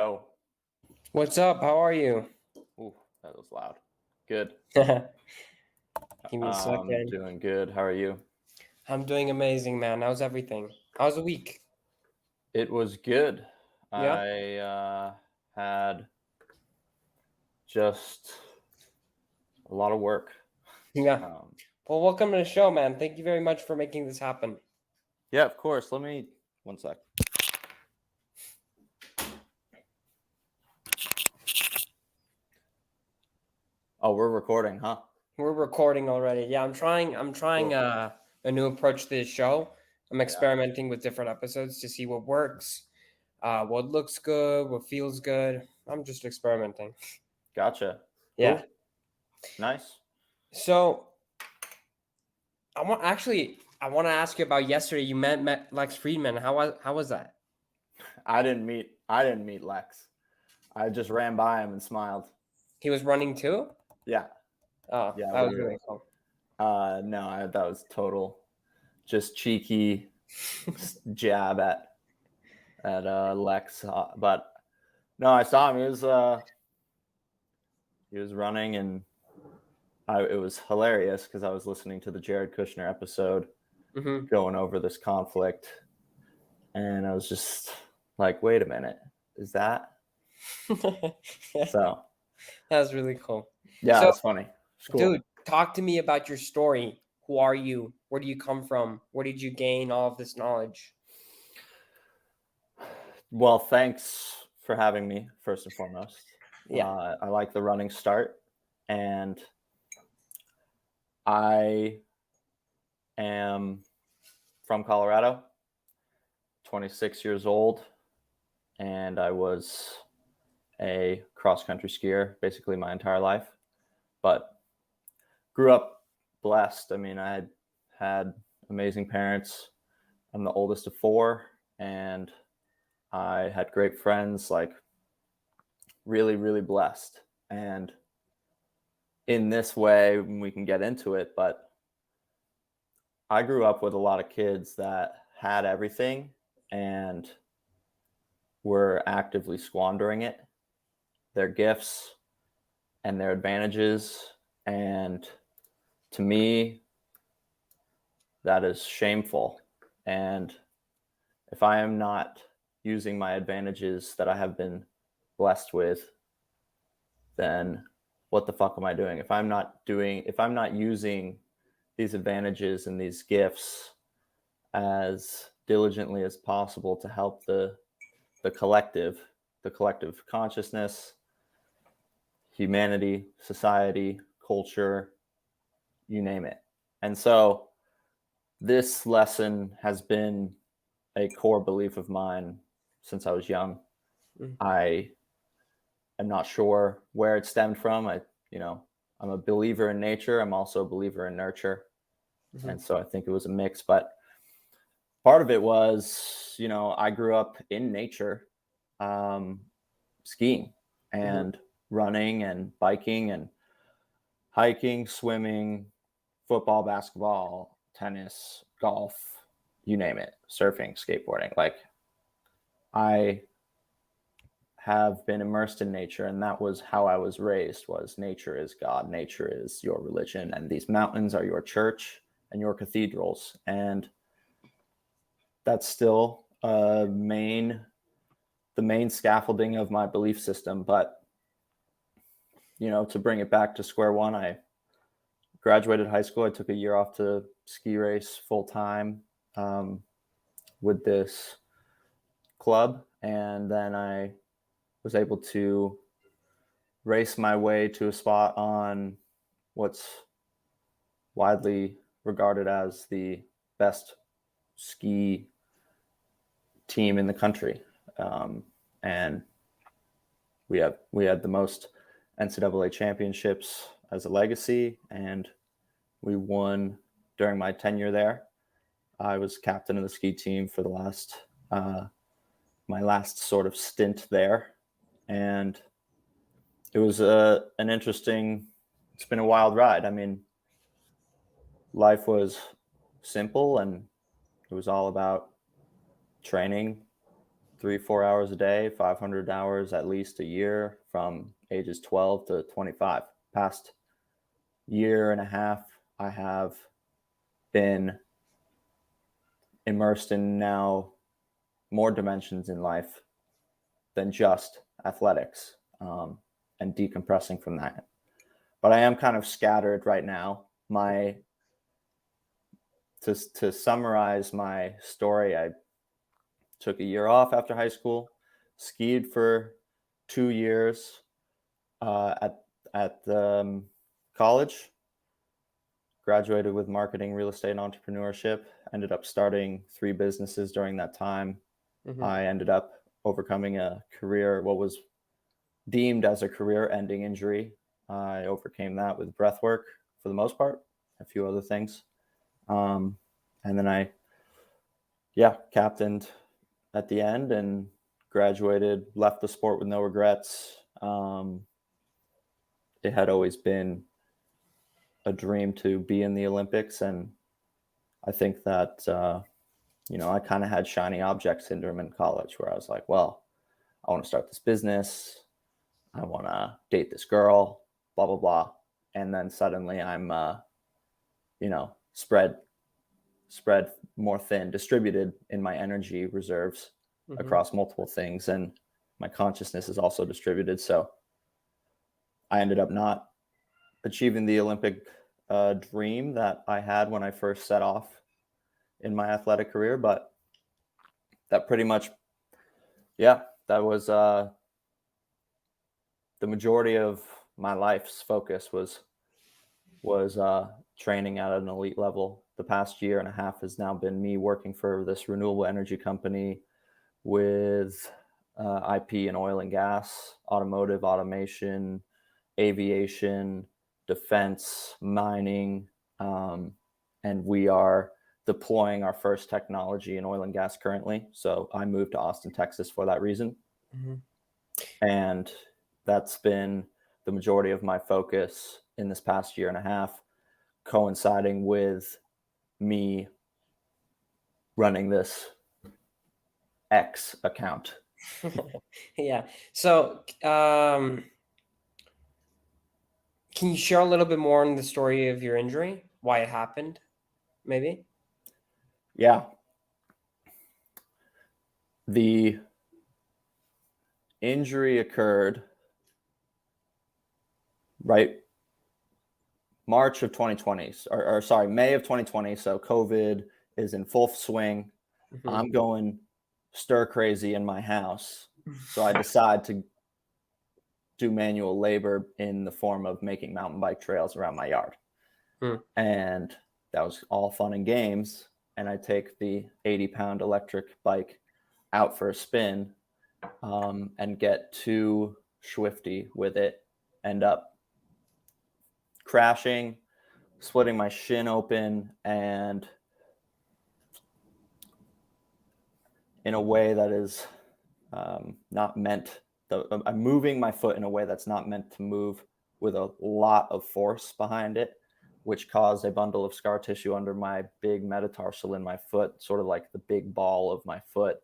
Yo. What's up? How are you? Ooh, that was loud. Good. Give me a second. Doing good. How are you? I'm doing amazing, man. How's everything? How's the week? It was good. Yeah? I had just a lot of work. Yeah. Um, Well, welcome to the show, man. Thank you very much for making this happen. yeah, of course. One sec. Oh, we're recording, huh? We're recording already. Yeah, I'm trying Cool. a new approach to this show. I'm Yeah. experimenting with different episodes to see what works, what looks good, what feels good. I'm just experimenting. Gotcha. Yeah. Cool. Nice. So I want to ask you about yesterday. You met Lex Friedman. How was that? I didn't meet Lex. I just ran by him and smiled. He was running too? Yeah. Oh, Yeah, that was really cool. No, that was total just cheeky jab at Lex, but no, I saw him. He was running, and it was hilarious because I was listening to the Jared Kushner episode, going over this conflict, and I was just like, "Wait a minute, is that?" So that was really cool. yeah, So, that's funny. It's cool. dude, talk to me about your story. Who are you? Where do you come from? Where did you gain all of this knowledge? Well, thanks for having me, first and foremost. Yeah. I like the running start, and I am from Colorado, 26 years old, and I was a cross-country skier basically my entire life, but grew up blessed. I mean, I had amazing parents. I'm the oldest of four, and I had great friends, like really, really blessed. And in this way, we can get into it, but I grew up with a lot of kids that had everything and were actively squandering it, their gifts and their advantages. And to me, that is shameful. And if I am not using my advantages that I have been blessed with, then what the fuck am I doing? If I'm not using these advantages and these gifts as diligently as possible to help the collective consciousness, humanity, society, culture, you name it. And so this lesson has been a core belief of mine since I was young. I am not sure where it stemmed from. I'm a believer in nature. I'm also a believer in nurture. And so I think it was a mix, but part of it was, I grew up in nature, skiing and running and biking and hiking, swimming, football, basketball, tennis, golf, you name it, surfing, skateboarding. Like, I have been immersed in nature, and that was how I was raised. Was nature is God, nature is your religion, and these mountains are your church and your cathedrals. And that's still the main scaffolding of my belief system. But to bring it back to square one, I graduated high school. I took a year off to ski race full time with this club, and then I was able to race my way to a spot on what's widely regarded as the best ski team in the country, and we had the most NCAA championships as a legacy, and we won during my tenure there. I was captain of the ski team for my last sort of stint there, and it was an interesting. It's been a wild ride. I mean, life was simple, and it was all about training, 3-4 hours a day, 500 hours at least a year from ages 12 to 25. Past year and a half, I have been immersed in now more dimensions in life than just athletics, and decompressing from that. But I am kind of scattered right now. To summarize my story, I took a year off after high school, skied for 2 years at college, graduated with marketing, real estate, and entrepreneurship. Ended up starting 3 businesses during that time. I ended up overcoming what was deemed as a career-ending injury. I overcame that with breathwork for the most part, a few other things. And then I captained at the end and graduated, left the sport with no regrets. It had always been a dream to be in the Olympics, and I think that I kind of had shiny object syndrome in college, where I was like, well, I want to start this business, I want to date this girl, blah blah blah, and then suddenly I'm spread more thin, distributed in my energy reserves across multiple things, and my consciousness is also distributed. So I ended up not achieving the Olympic dream that I had when I first set off in my athletic career, but that pretty much, that was the majority of my life's focus was training at an elite level. The past year and a half has now been me working for this renewable energy company with IP in oil and gas, automotive, automation, aviation, defense, mining, and we are deploying our first technology in oil and gas currently. So I moved to Austin, Texas for that reason. And that's been the majority of my focus in this past year and a half, coinciding with me running this X account. Yeah. So, can you share a little bit more on the story of your injury, why it happened, maybe? Yeah. The injury occurred right March of 2020, or sorry, May of 2020. So COVID is in full swing. I'm going stir crazy in my house. So I decide to do manual labor in the form of making mountain bike trails around my yard. And that was all fun and games. And I take the 80-pound electric bike out for a spin, and get too swifty with it, end up crashing, splitting my shin open, and in a way that is not meant. I'm moving my foot in a way that's not meant to move, with a lot of force behind it, which caused a bundle of scar tissue under my big metatarsal in my foot, sort of like the big ball of my foot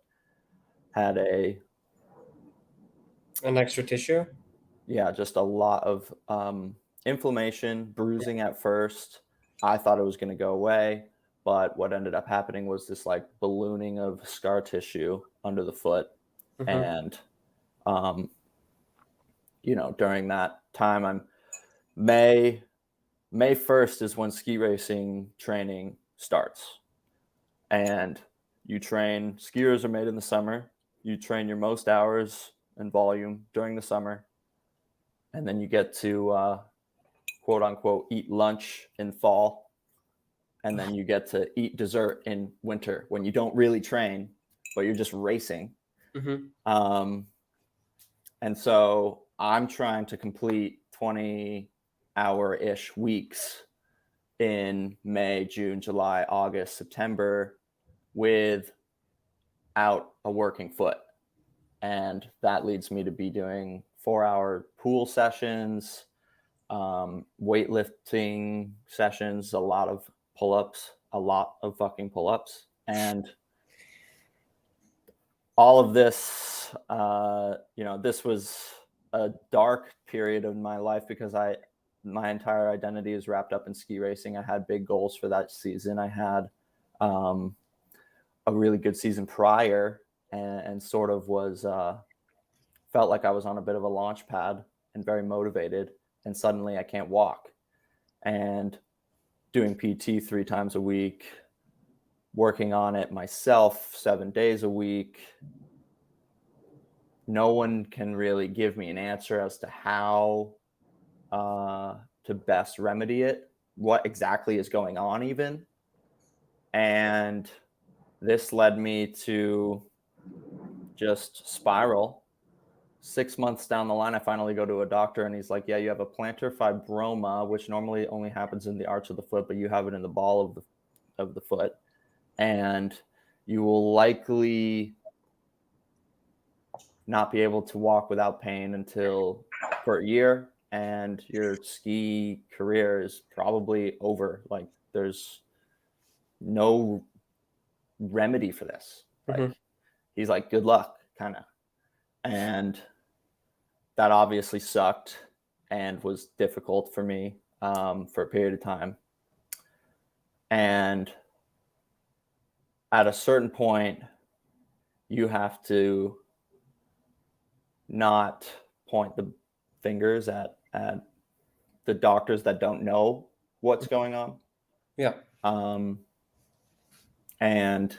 had an extra tissue. Just a lot of inflammation, bruising at first. I thought it was going to go away, but what ended up happening was this like ballooning of scar tissue under the foot. And during that time, May 1st is when ski racing training starts, and you train. Skiers are made in the summer. You train your most hours and volume during the summer, and then you get to quote unquote eat lunch in fall, and then you get to eat dessert in winter when you don't really train, but you're just racing. And so I'm trying to complete 20-hour-ish weeks in May, June, July, August, September without a working foot. And that leads me to be doing 4-hour pool sessions, weightlifting sessions, a lot of fucking pull-ups, and all of this, this was a dark period of my life because my entire identity is wrapped up in ski racing. I had big goals for that season. I had a really good season prior, and sort of was felt like I was on a bit of a launch pad and very motivated. And suddenly I can't walk, and doing PT 3 times a week, working on it myself 7 days a week. No one can really give me an answer as to how to best remedy it, what exactly is going on even. And this led me to just spiral. 6 months down the line, I finally go to a doctor and he's like, yeah, you have a plantar fibroma, which normally only happens in the arch of the foot, but you have it in the ball of the foot. And you will likely not be able to walk without pain until for a year, and your ski career is probably over. Like, there's no remedy for this. Like, he's like, good luck, kind of. And that obviously sucked and was difficult for me for a period of time. And at a certain point, you have to not point the fingers at the doctors that don't know what's going on. Yeah. And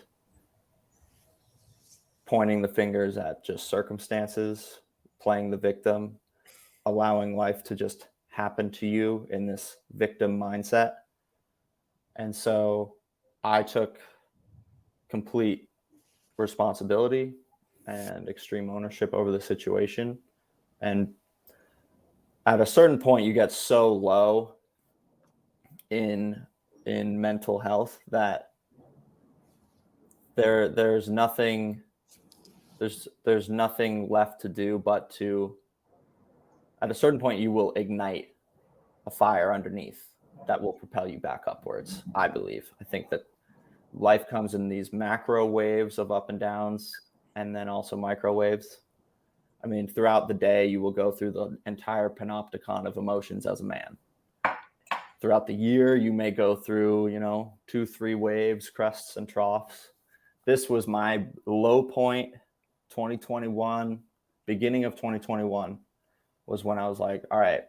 pointing the fingers at just circumstances, playing the victim, allowing life to just happen to you in this victim mindset. And so I took complete responsibility and extreme ownership over the situation. And at a certain point, you get so low in mental health that there's nothing left to do but to, at a certain point, you will ignite a fire underneath that will propel you back upwards. I believe. I think that life comes in these macro waves of up and downs, and then also micro waves. I mean, throughout the day, you will go through the entire panopticon of emotions as a man. Throughout the year, you may go through, 2-3 waves, crests and troughs. This was my low point, 2021, beginning of 2021 was when I was like, all right.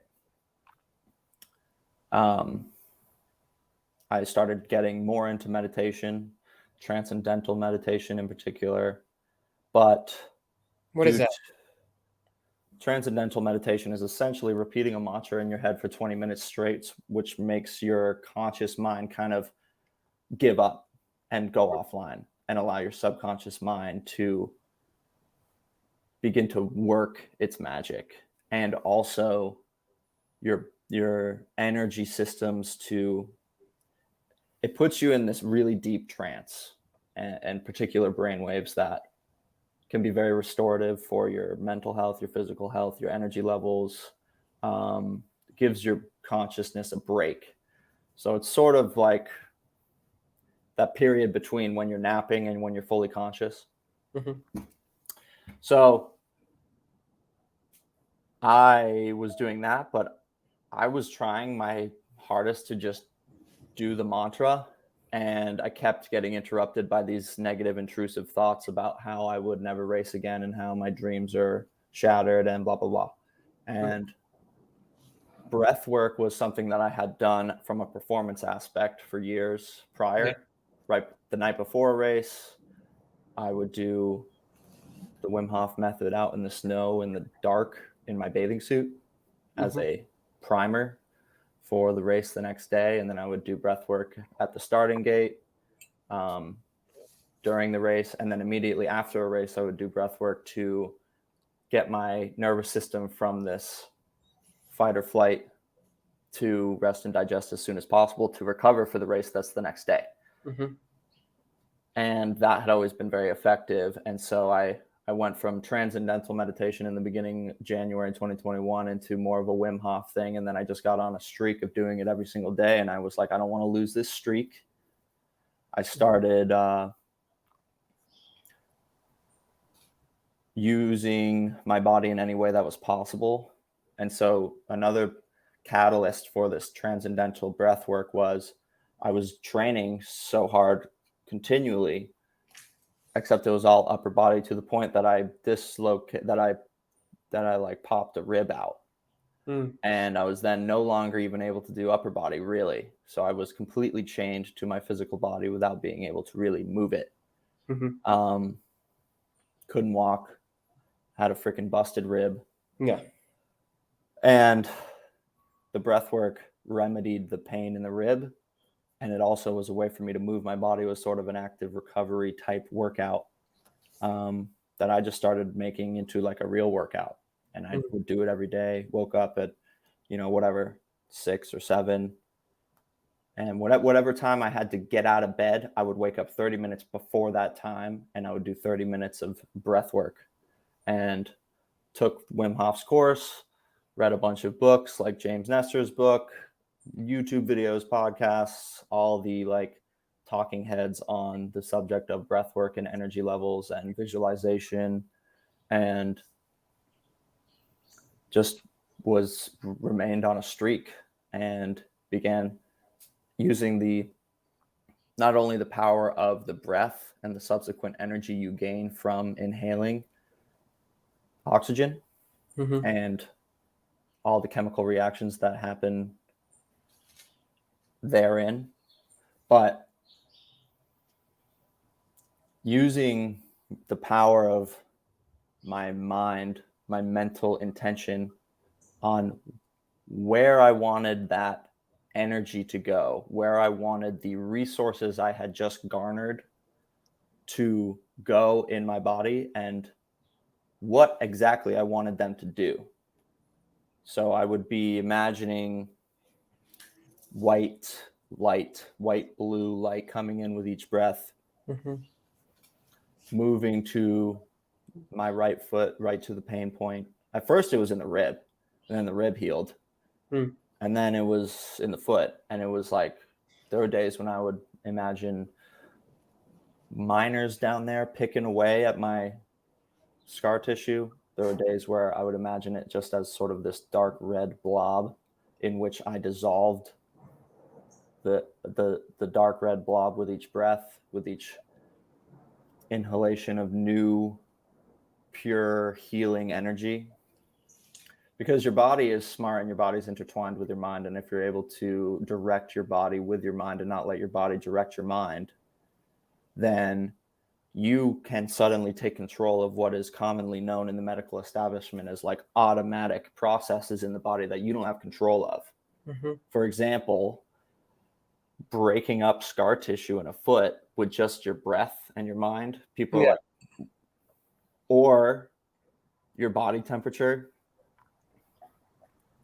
I started getting more into meditation, transcendental meditation in particular. But what is that? Transcendental meditation is essentially repeating a mantra in your head for 20 minutes straight, which makes your conscious mind kind of give up and go offline and allow your subconscious mind to begin to work its magic, and also your energy systems it puts you in this really deep trance and particular brain waves that can be very restorative for your mental health, your physical health, your energy levels, gives your consciousness a break. So it's sort of like that period between when you're napping and when you're fully conscious. So I was doing that, but I was trying my hardest to just do the mantra, and I kept getting interrupted by these negative, intrusive thoughts about how I would never race again and how my dreams are shattered and blah, blah, blah. And breath work was something that I had done from a performance aspect for years prior. Yeah. Right the night before a race, I would do the Wim Hof method out in the snow in the dark in my bathing suit as a primer for the race the next day. And then I would do breath work at the starting gate during the race. And then immediately after a race, I would do breath work to get my nervous system from this fight or flight to rest and digest as soon as possible to recover for the race that's the next day. And that had always been very effective. And so I went from transcendental meditation in the beginning, January 2021, into more of a Wim Hof thing. And then I just got on a streak of doing it every single day. And I was like, I don't want to lose this streak. I started using my body in any way that was possible. And so another catalyst for this transcendental breath work was I was training so hard continually, except it was all upper body, to the point that I like popped a rib out. And I was then no longer even able to do upper body, really. So I was completely chained to my physical body without being able to really move it. Couldn't walk, had a freaking busted rib. Yeah. And the breath work remedied the pain in the rib. And it also was a way for me to move my body. It was sort of an active recovery type workout that I just started making into like a real workout. And I would do it every day. Woke up at, whatever, 6 or 7. And whatever time I had to get out of bed, I would wake up 30 minutes before that time, and I would do 30 minutes of breath work. And took Wim Hof's course, read a bunch of books like James Nestor's book, YouTube videos, podcasts, all the like talking heads on the subject of breath work and energy levels and visualization, and just remained on a streak and began using not only the power of the breath and the subsequent energy you gain from inhaling oxygen and all the chemical reactions that happen therein, but using the power of my mind, my mental intention on where I wanted that energy to go, where I wanted the resources I had just garnered to go in my body, and what exactly I wanted them to do. So I would be imagining white blue light coming in with each breath, moving to my right foot, right to the pain point. At first it was in the rib, and then the rib healed. And then it was in the foot. And it was like, there were days when I would imagine miners down there picking away at my scar tissue. There were days where I would imagine it just as sort of this dark red blob in which I dissolved the dark red blob with each breath, with each inhalation of new, pure healing energy. Because your body is smart and your body's intertwined with your mind. And if you're able to direct your body with your mind and not let your body direct your mind, then you can suddenly take control of what is commonly known in the medical establishment as like automatic processes in the body that you don't have control of. For example, breaking up scar tissue in a foot with just your breath and your mind. People are like, or your body temperature,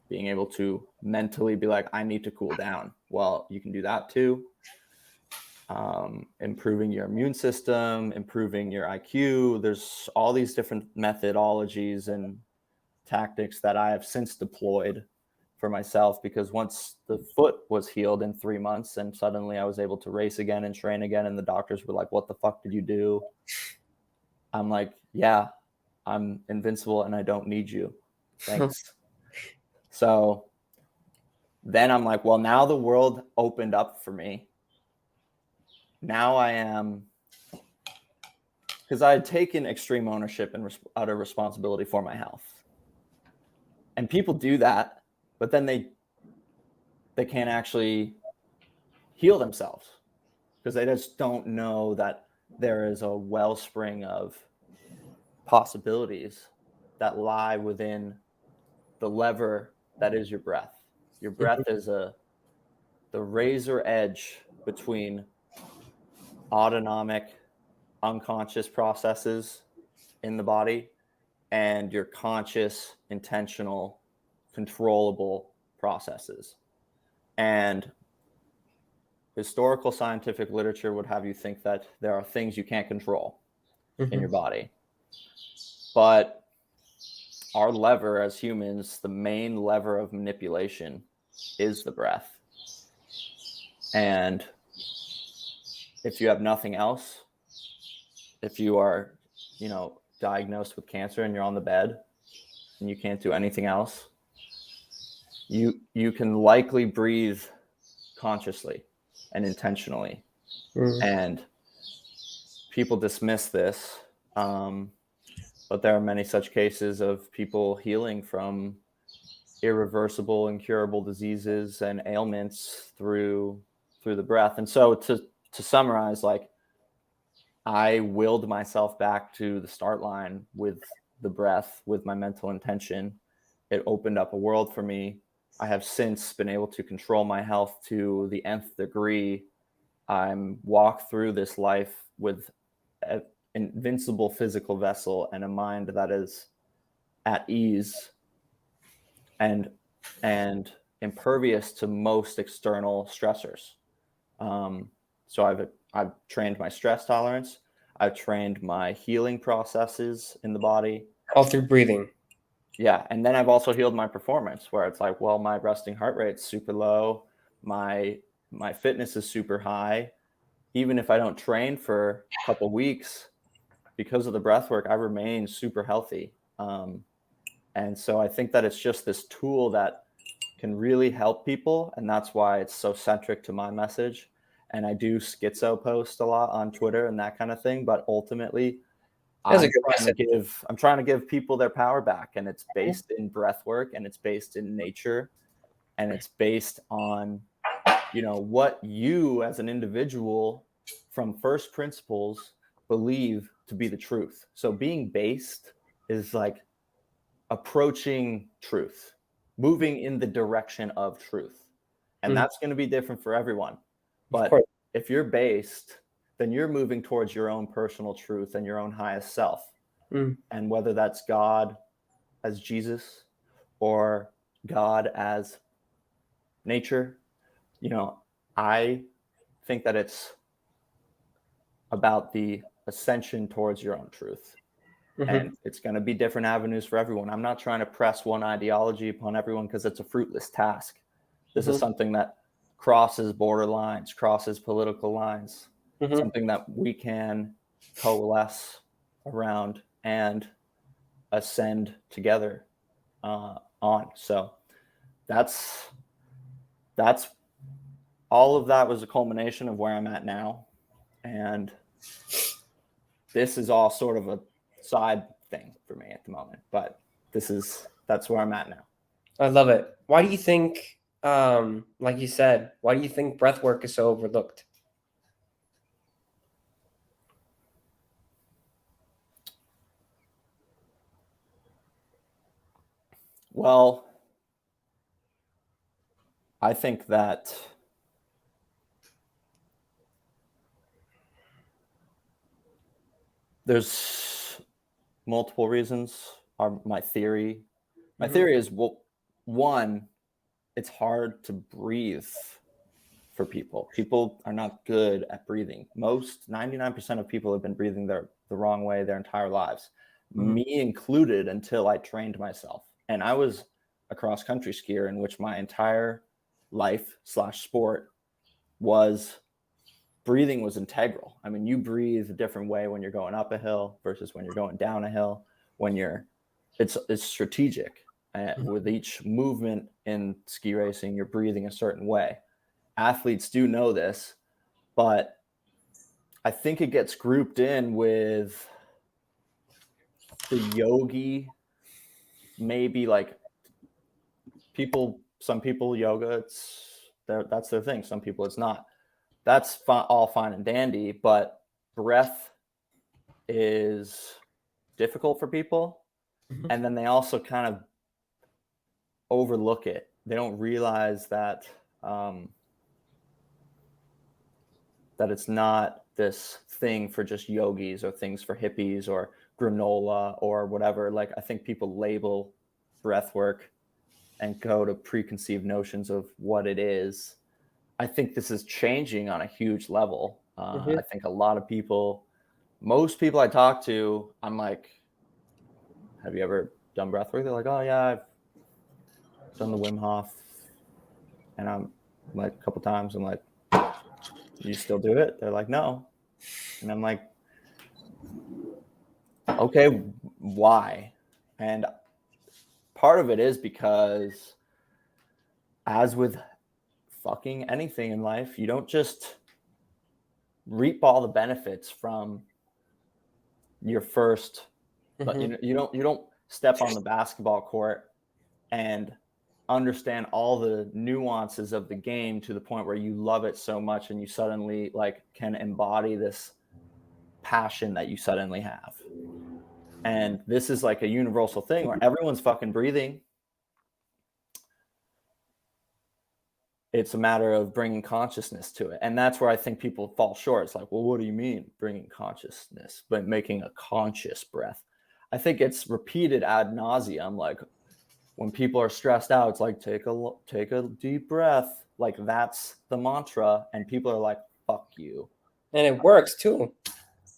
being able to mentally be like, I need to cool down. Well, you can do that too. Improving your immune system, improving your IQ. There's all these different methodologies and tactics that I have since deployed for myself, because once the foot was healed in 3 months and suddenly I was able to race again and train again, and the doctors were like, what the fuck did you do? I'm like, yeah, I'm invincible and I don't need you. Thanks. So then I'm like, well, now the world opened up for me. Now I am, because I had taken extreme ownership and utter responsibility for my health. And people do that, but then they can't actually heal themselves because they just don't know that there is a wellspring of possibilities that lie within the lever that is your breath. Your breath is the razor edge between autonomic, unconscious processes in the body and your conscious, intentional, controllable processes. And historical scientific literature would have you think that there are things you can't control in your body. But our lever as humans, the main lever of manipulation is the breath. And if you have nothing else, if you are, diagnosed with cancer and you're on the bed and you can't do anything else, you can likely breathe consciously and intentionally. And people dismiss this, but there are many such cases of people healing from irreversible, incurable diseases and ailments through the breath. And so to summarize, like, I willed myself back to the start line with the breath, with my mental intention. It opened up a world for me. I have since been able to control my health to the nth degree. I'm walked through this life with an invincible physical vessel and a mind that is at ease and impervious to most external stressors. So I've trained my stress tolerance. I've trained my healing processes in the body. All through breathing. Yeah. And then I've also healed my performance, where it's like, well, my resting heart rate's super low. My fitness is super high. Even if I don't train for a couple of weeks, because of the breath work, I remain super healthy. And so I think that it's just this tool that can really help people. And that's why it's so centric to my message. And I do schizo post a lot on Twitter and that kind of thing. But ultimately, I'm trying to give people their power back. And it's based in breath work, and it's based in nature, and it's based on, what you as an individual from first principles believe to be the truth. So being based is like approaching truth, moving in the direction of truth. And that's going to be different for everyone. But if you're based, then you're moving towards your own personal truth and your own highest self. And whether that's God as Jesus or God as nature, I think that it's about the ascension towards your own truth. And it's going to be different avenues for everyone. I'm not trying to press one ideology upon everyone, because it's a fruitless task. This is something that crosses border lines, crosses political lines, something that we can coalesce around and ascend together on. So that's all of that was a culmination of where I'm at now. And this is all sort of a side thing for me at the moment, but that's where I'm at now. I love it. Why do you think, like you said, why do you think breath work is so overlooked? Well, I think that there's multiple reasons. My theory is, well, one, it's hard to breathe for people. People are not good at breathing. 99% of people have been breathing the wrong way their entire lives, me included, until I trained myself. And I was a cross country skier in which my entire life / sport was breathing was integral. I mean, you breathe a different way when you're going up a hill versus when you're going down a hill. It's strategic. With each movement in ski racing, you're breathing a certain way. Athletes do know this, but I think it gets grouped in with the yogi, maybe, like some people yoga, that's their thing. Some people it's not. That's all fine and dandy, but breath is difficult for people. And then they also kind of overlook it. They don't realize that that it's not this thing for just yogis or things for hippies or granola or whatever. Like, I think people label breath work and go to preconceived notions of what it is. I think this is changing on a huge level. I think a lot of people, most people I talk to, I'm like, have you ever done breath work? They're like, oh yeah, I've done the Wim Hof. And I'm like, a couple times, I'm like, you still do it? They're like, no. And I'm like, Okay, why? And part of it is because, as with fucking anything in life, you don't just reap all the benefits from your first, but you don't step on the basketball court and understand all the nuances of the game to the point where you love it so much and you suddenly like can embody this passion that you suddenly have. And this is like a universal thing where everyone's fucking breathing. It's a matter of bringing consciousness to it. And that's where I think people fall short. It's like, well, what do you mean bringing consciousness, but making a conscious breath? I think it's repeated ad nauseum. Like when people are stressed out, it's like, take a deep breath. Like that's the mantra. And people are like, fuck you. And it works too.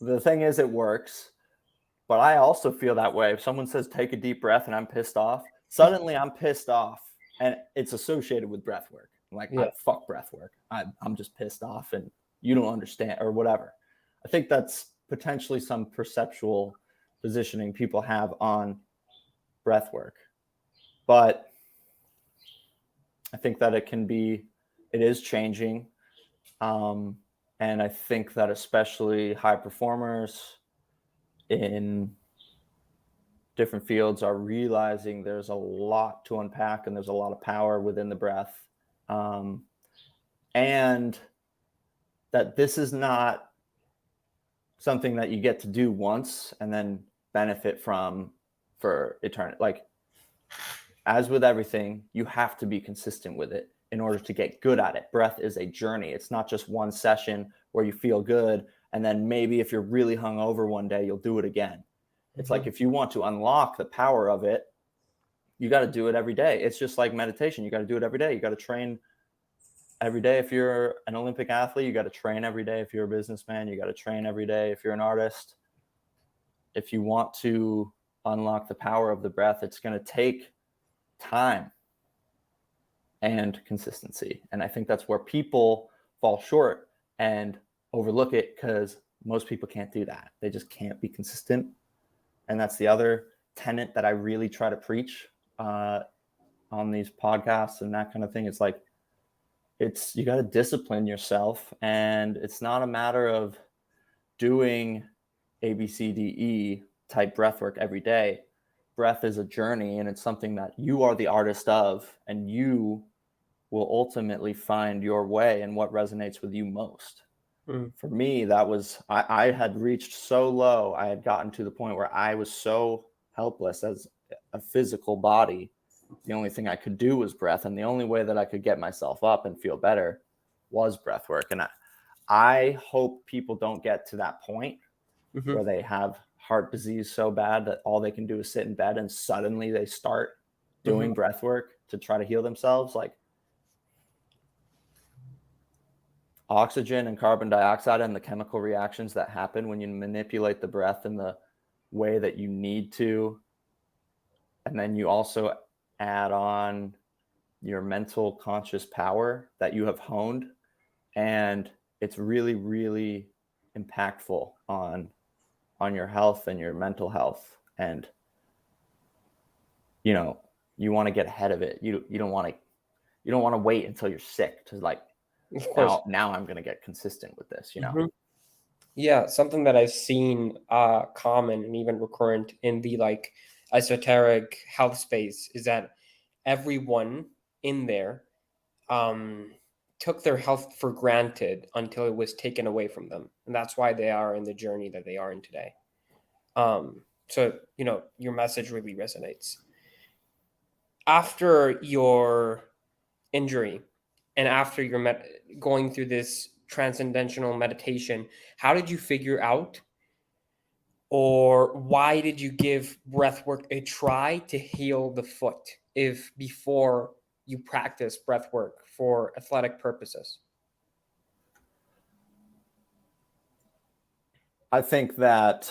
The thing is, it works. But I also feel that way. If someone says, take a deep breath and I'm pissed off, suddenly I'm pissed off. And it's associated with breath work. Like, Yeah. fuck breath work. I'm just pissed off and you don't understand or whatever. I think that's potentially some perceptual positioning people have on breath work. But I think that it is changing. And I think that especially high performers in different fields are realizing there's a lot to unpack and there's a lot of power within the breath. And that this is not something that you get to do once and then benefit from for eternity. Like, as with everything, you have to be consistent with it in order to get good at it. Breath is a journey. It's not just one session where you feel good and then maybe if you're really hungover one day, you'll do it again. It's like if you want to unlock the power of it, you got to do it every day. It's just like meditation. You got to do it every day. You got to train every day. If you're an Olympic athlete, you got to train every day. If you're a businessman, you got to train every day. If you're an artist, if you want to unlock the power of the breath, it's going to take time and consistency. And I think that's where people fall short and overlook it because most people can't do that. They just can't be consistent. And that's the other tenet that I really try to preach on these podcasts and that kind of thing. It's like, you got to discipline yourself. And it's not a matter of doing A, B, C, D, E type breath work every day. Breath is a journey and it's something that you are the artist of, and you will ultimately find your way and what resonates with you most. For me, that was, I had reached so low. I had gotten to the point where I was so helpless as a physical body. The only thing I could do was breath. And the only way that I could get myself up and feel better was breath work. And I hope people don't get to that point where they have heart disease so bad that all they can do is sit in bed and suddenly they start doing breath work to try to heal themselves. Like, oxygen and carbon dioxide and the chemical reactions that happen when you manipulate the breath in the way that you need to. And then you also add on your mental conscious power that you have honed. And it's really, really impactful on your health and your mental health. And, you know, you want to get ahead of it. You don't want to wait until you're sick to like, now I'm going to get consistent with this, you know? Yeah, something that I've seen common and even recurrent in the like esoteric health space is that everyone in there took their health for granted until it was taken away from them. And that's why they are in the journey that they are in today. So, you know, your message really resonates. After your injury and after you're going through this transcendental meditation, how did you figure out, or why did you give breath work a try to heal the foot if before you practice breath work for athletic purposes? I think that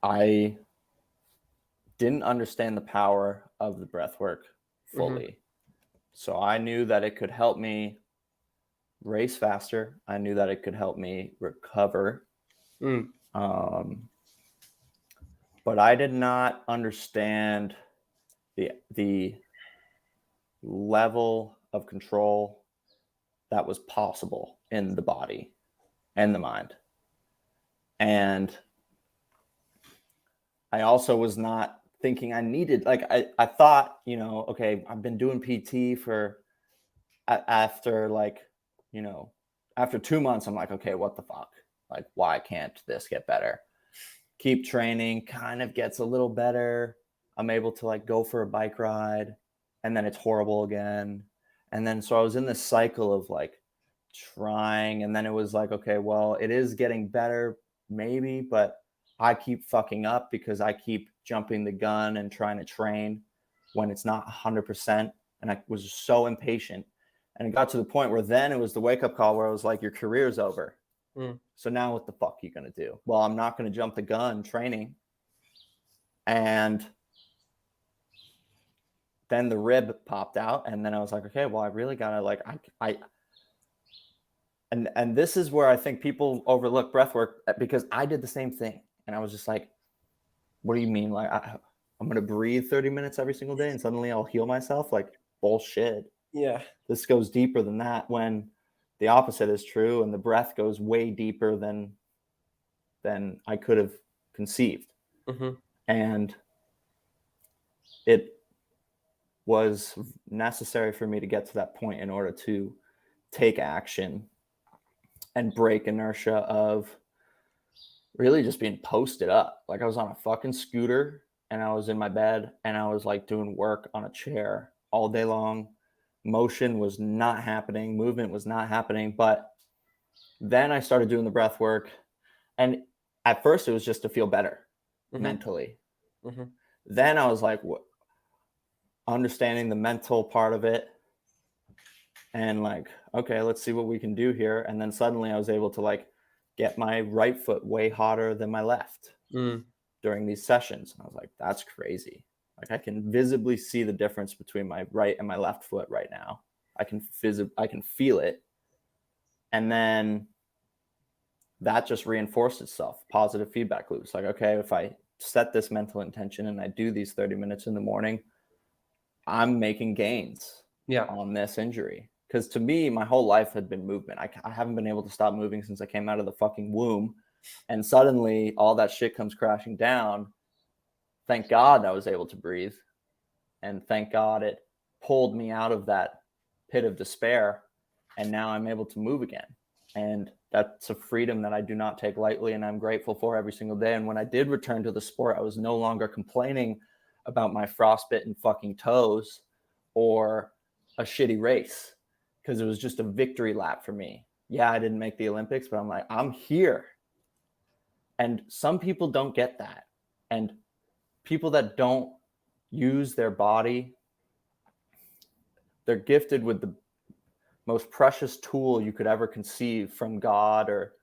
I didn't understand the power of the breath work fully. So I knew that it could help me race faster. I knew that it could help me recover Mm. But I did not understand the level of control that was possible in the body and the mind. And I also was not thinking I needed, like, I thought, okay, I've been doing PT for, after like, after 2 months, I'm like, okay, what the fuck? Like, why can't this get better? Keep training, kind of gets a little better. I'm able to like go for a bike ride, and then it's horrible again. And then so I was in this cycle of like trying, and then it was like, okay, well, it is getting better, maybe, but I keep fucking up because I keep jumping the gun and trying to train when it's not 100%. And I was so impatient. And it got to the point where then it was the wake up call where I was like, your career's over. Mm. So now what the fuck are you going to do? Well, I'm not going to jump the gun training. And then the rib popped out. And then I was like, okay, well, I really got to like, and this is where I think people overlook breath work, because I did the same thing. And I was just like, what do you mean? Like, I'm going to breathe 30 minutes every single day and suddenly I'll heal myself? Like, bullshit. Yeah. This goes deeper than that, when the opposite is true, and the breath goes way deeper than I could have conceived. Mm-hmm. And it was necessary for me to get to that point in order to take action and break inertia of really just being posted up. Like, I was on a fucking scooter and I was in my bed and I was like doing work on a chair all day long. Motion was not happening, movement was not happening. But then I started doing the breath work, and at first it was just to feel better mentally. Mm-hmm. Then I was like, understanding the mental part of it, and like, okay, let's see what we can do here. And then suddenly I was able to like get my right foot way hotter than my left during these sessions. And I was like, that's crazy. Like, I can visibly see the difference between my right and my left foot right now. I can feel it. And then that just reinforced itself, positive feedback loops. Like, okay, if I set this mental intention and I do these 30 minutes in the morning, I'm making gains on this injury. Because to me, my whole life had been movement. I haven't been able to stop moving since I came out of the fucking womb. And suddenly all that shit comes crashing down. Thank God I was able to breathe. And thank God it pulled me out of that pit of despair. And now I'm able to move again. And that's a freedom that I do not take lightly, and I'm grateful for every single day. And when I did return to the sport, I was no longer complaining about my frostbitten fucking toes or a shitty race, because it was just a victory lap for me. Yeah, I didn't make the Olympics, but I'm like, I'm here. And some people don't get that. And people that don't use their body, they're gifted with the most precious tool you could ever conceive from God or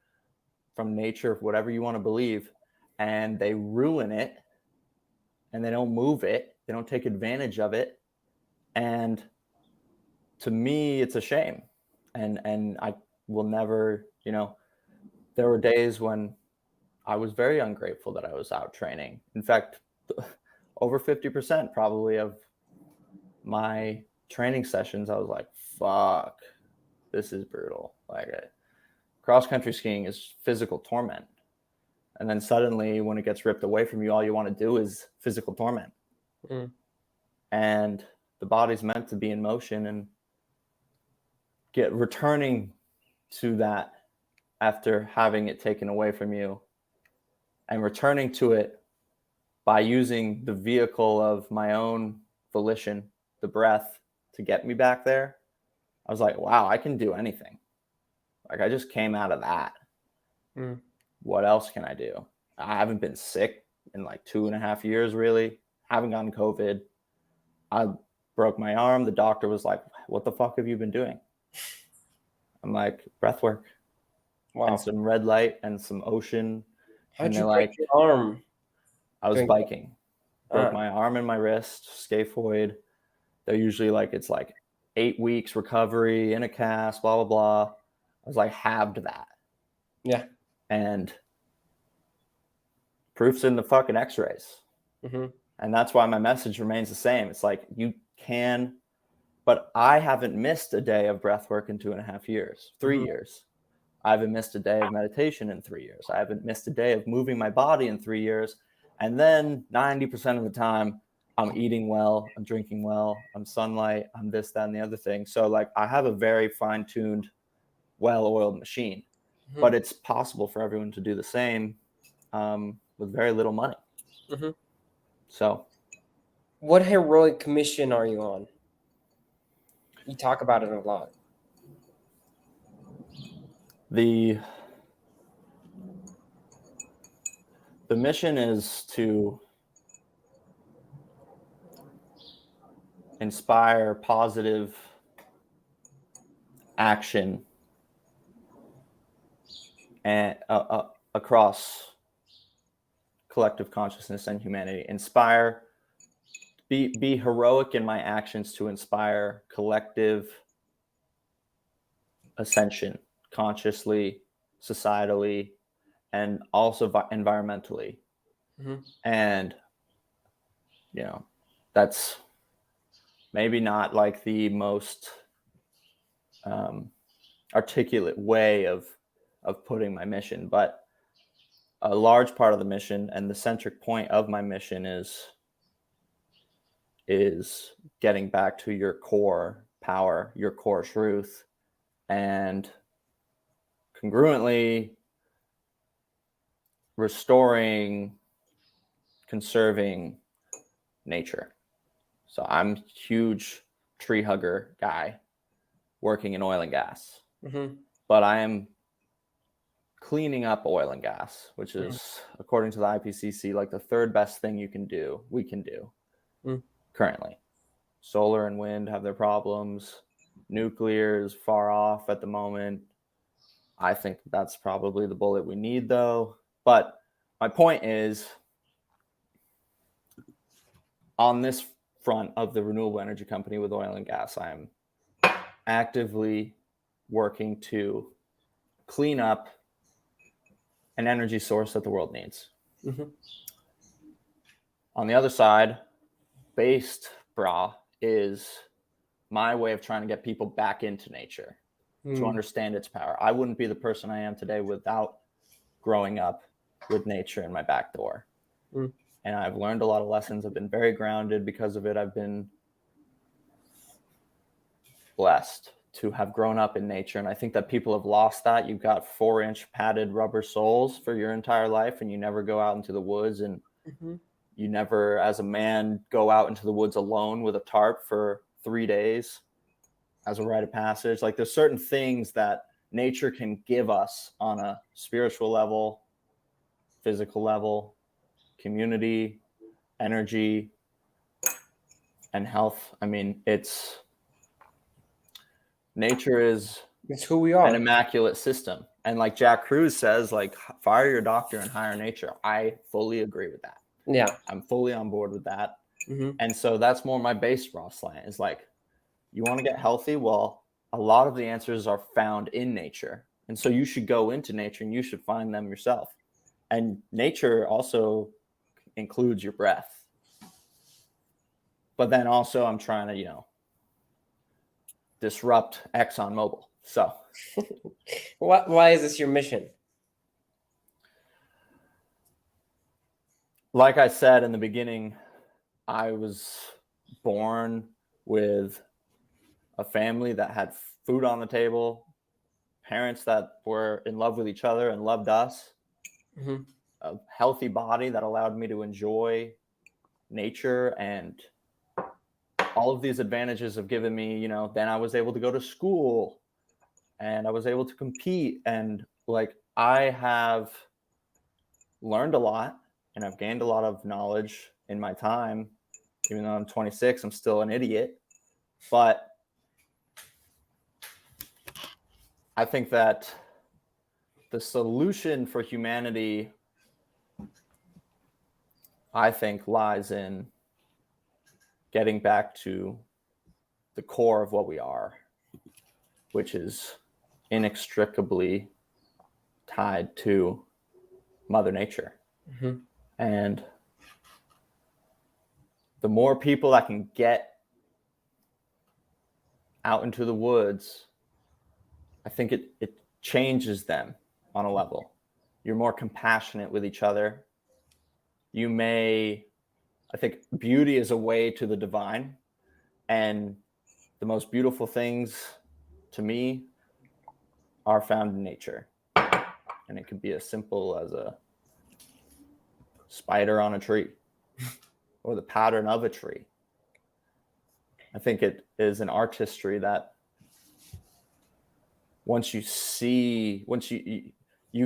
from nature, whatever you want to believe, and they ruin it, and they don't move it. They don't take advantage of it. And to me, it's a shame. And I will never, there were days when I was very ungrateful that I was out training. In fact, over 50% probably of my training sessions, I was like, fuck, this is brutal. Like, cross country skiing is physical torment. And then suddenly when it gets ripped away from you, all you want to do is physical torment. And the body's meant to be in motion, and returning to that after having it taken away from you, and returning to it by using the vehicle of my own volition, the breath, to get me back there. I was like, wow, I can do anything. Like, I just came out of that. What else can I do? I haven't been sick in like 2.5 years, really. Haven't gotten COVID. I broke my arm. The doctor was like, what the fuck have you been doing? I'm like, breath work. Wow. And some red light and some ocean. How'd you break your arm? I was biking. Broke my arm and my wrist, scaphoid. They're usually like, it's like 8 weeks recovery in a cast, blah, blah, blah. I was like, halved that. Yeah. And Proof's in the fucking x-rays. Mm-hmm. And that's why my message remains the same. It's like, you can, but I haven't missed a day of breath work in 2.5 years, 3 years. I haven't missed a day of meditation in 3 years. I haven't missed a day of moving my body in 3 years. And then 90% of the time, I'm eating well, I'm drinking well, I'm sunlight, I'm this, that, and the other thing. So like, I have a very fine-tuned, well-oiled machine, but it's possible for everyone to do the same with very little money. Mm-hmm. So what heroic mission are you on? You talk about it a lot. the mission is to inspire positive action and across collective consciousness and humanity. Inspire, be heroic in my actions to inspire collective ascension, consciously, societally, and also environmentally. Mm-hmm. And you know, that's maybe not like the most articulate way of putting my mission, but a large part of the mission and the centric point of my mission is getting back to your core power, your core truth, and congruently restoring, conserving nature. So I'm a huge tree hugger guy working in oil and gas, but I am cleaning up oil and gas, which is, according to the IPCC, like the third best thing we can do currently. Solar and wind have their problems. Nuclear is far off at the moment. I think that's probably the bullet we need, though. But my point is, on this front of the renewable energy company with oil and gas, I am actively working to clean up an energy source that the world needs. On the other side, based Brah is my way of trying to get people back into nature to understand its power. I wouldn't be the person I am today without growing up with nature in my back door. And I've learned a lot of lessons. I've been very grounded because of it. I've been blessed to have grown up in nature. And I think that people have lost that. You've got 4-inch padded rubber soles for your entire life, and you never go out into the woods, and you never, as a man, go out into the woods alone with a tarp for 3 days as a rite of passage. Like, there's certain things that nature can give us on a spiritual level, physical level, community, energy, and health. I mean, nature is It's who we are. an immaculate system. And like Jack Cruz says, like, fire your doctor and hire nature. I fully agree with that. Yeah. I'm fully on board with that. And so that's more my base raw slant is like, you want to get healthy? Well, a lot of the answers are found in nature. And so you should go into nature and you should find them yourself. And nature also includes your breath. But then also I'm trying to, disrupt ExxonMobil. So why is this your mission? Like I said in the beginning, I was born with a family that had food on the table, parents that were in love with each other and loved us, a healthy body that allowed me to enjoy nature, and all of these advantages have given me, then I was able to go to school and I was able to compete, and like, I have learned a lot and I've gained a lot of knowledge in my time. Even though I'm 26, I'm still an idiot. But I think that the solution for humanity, I think, lies in getting back to the core of what we are, which is inextricably tied to Mother Nature. And the more people that can get out into the woods, I think it changes them on a level. You're more compassionate with each other. I think beauty is a way to the divine. And the most beautiful things to me are found in nature. And it could be as simple as a spider on a tree or the pattern of a tree. I think it is an artistry that once you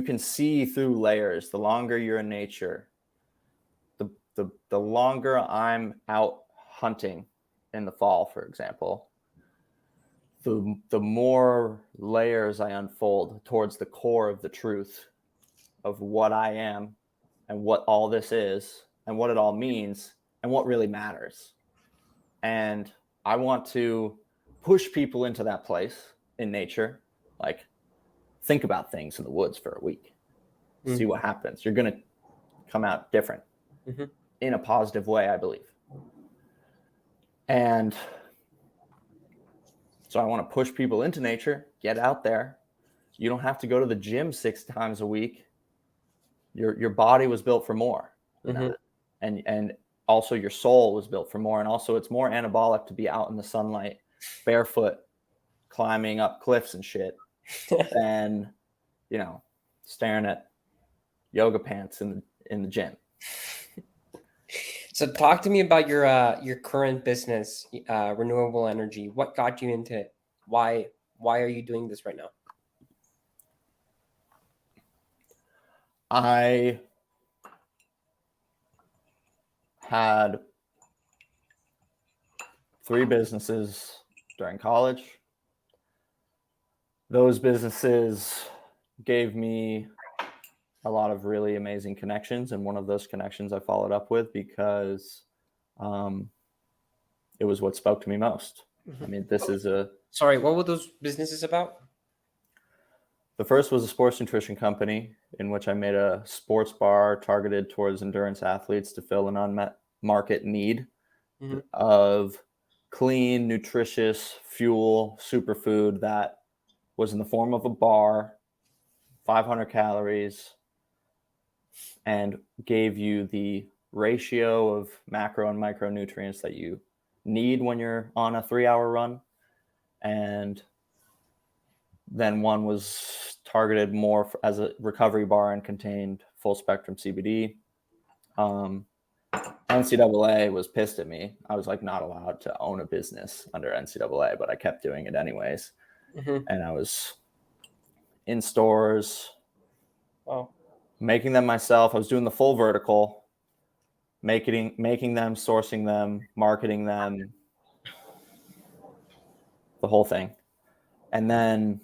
can see through layers. The longer you're in nature, the longer I'm out hunting in the fall, for example, the more layers I unfold towards the core of the truth of what I am and what all this is and what it all means and what really matters. And I want to push people into that place in nature. Like, think about things in the woods for a week. See what happens. You're going to come out different in a positive way, I believe. And so I want to push people into nature, get out there. You don't have to go to the gym 6 times a week. Your body was built for more, you know? And also your soul was built for more. And also it's more anabolic to be out in the sunlight, barefoot, climbing up cliffs and shit than, you know, staring at yoga pants in the gym. So talk to me about your current business, Renewable Energy. What got you into it? Why are you doing this right now? I had 3 businesses during college. Those businesses gave me a lot of really amazing connections. And one of those connections I followed up with because it was what spoke to me most. I mean, Sorry, what were those businesses about? The first was a sports nutrition company in which I made a sports bar targeted towards endurance athletes to fill an unmet market need of clean, nutritious fuel, superfood that was in the form of a bar, 500 calories, and gave you the ratio of macro and micronutrients that you need when you're on a 3-hour run. And then one was targeted more as a recovery bar and contained full spectrum CBD. NCAA was pissed at me. I was like not allowed to own a business under NCAA, but I kept doing it anyways. And I was in stores, making them myself. I was doing the full vertical, making them, sourcing them, marketing them, the whole thing. And then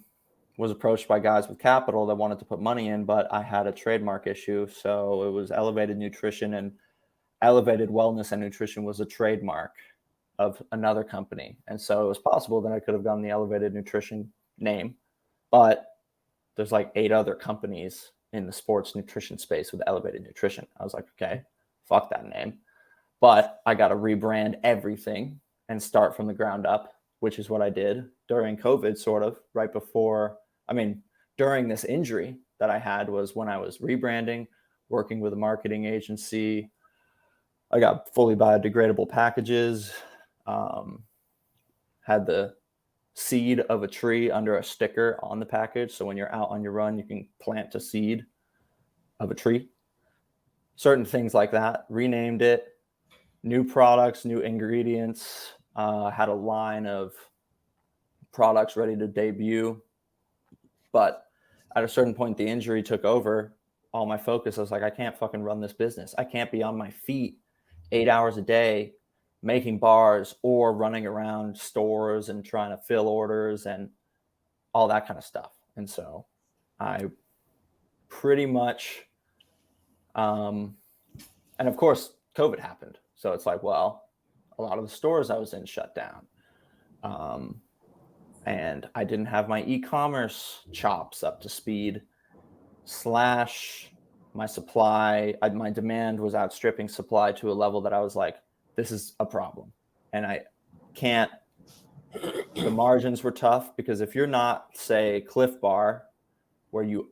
was approached by guys with capital that wanted to put money in, but I had a trademark issue. So it was Elevated Nutrition, and Elevated Wellness and Nutrition was a trademark of another company. And so it was possible that I could have gotten the Elevated Nutrition name, but there's like 8 other companies in the sports nutrition space with Elevated Nutrition. I was like, okay, fuck that name. But I got to rebrand everything and start from the ground up, which is what I did during COVID, sort of right before. I mean, during this injury that I had was when I was rebranding, working with a marketing agency. I got fully biodegradable packages, had the seed of a tree under a sticker on the package. So when you're out on your run, you can plant a seed of a tree. Certain things like that. Renamed it, new products, new ingredients, had a line of products ready to debut. But at a certain point, the injury took over all my focus. I was like, I can't fucking run this business. I can't be on my feet 8 hours a day making bars or running around stores and trying to fill orders and all that kind of stuff. And so I pretty much, and of course, COVID happened. So it's like, well, a lot of the stores I was in shut down. And I didn't have my e-commerce chops up to speed / my demand was outstripping supply to a level that I was like, this is a problem. And I can't, the margins were tough because if you're not, say, Cliff Bar, where you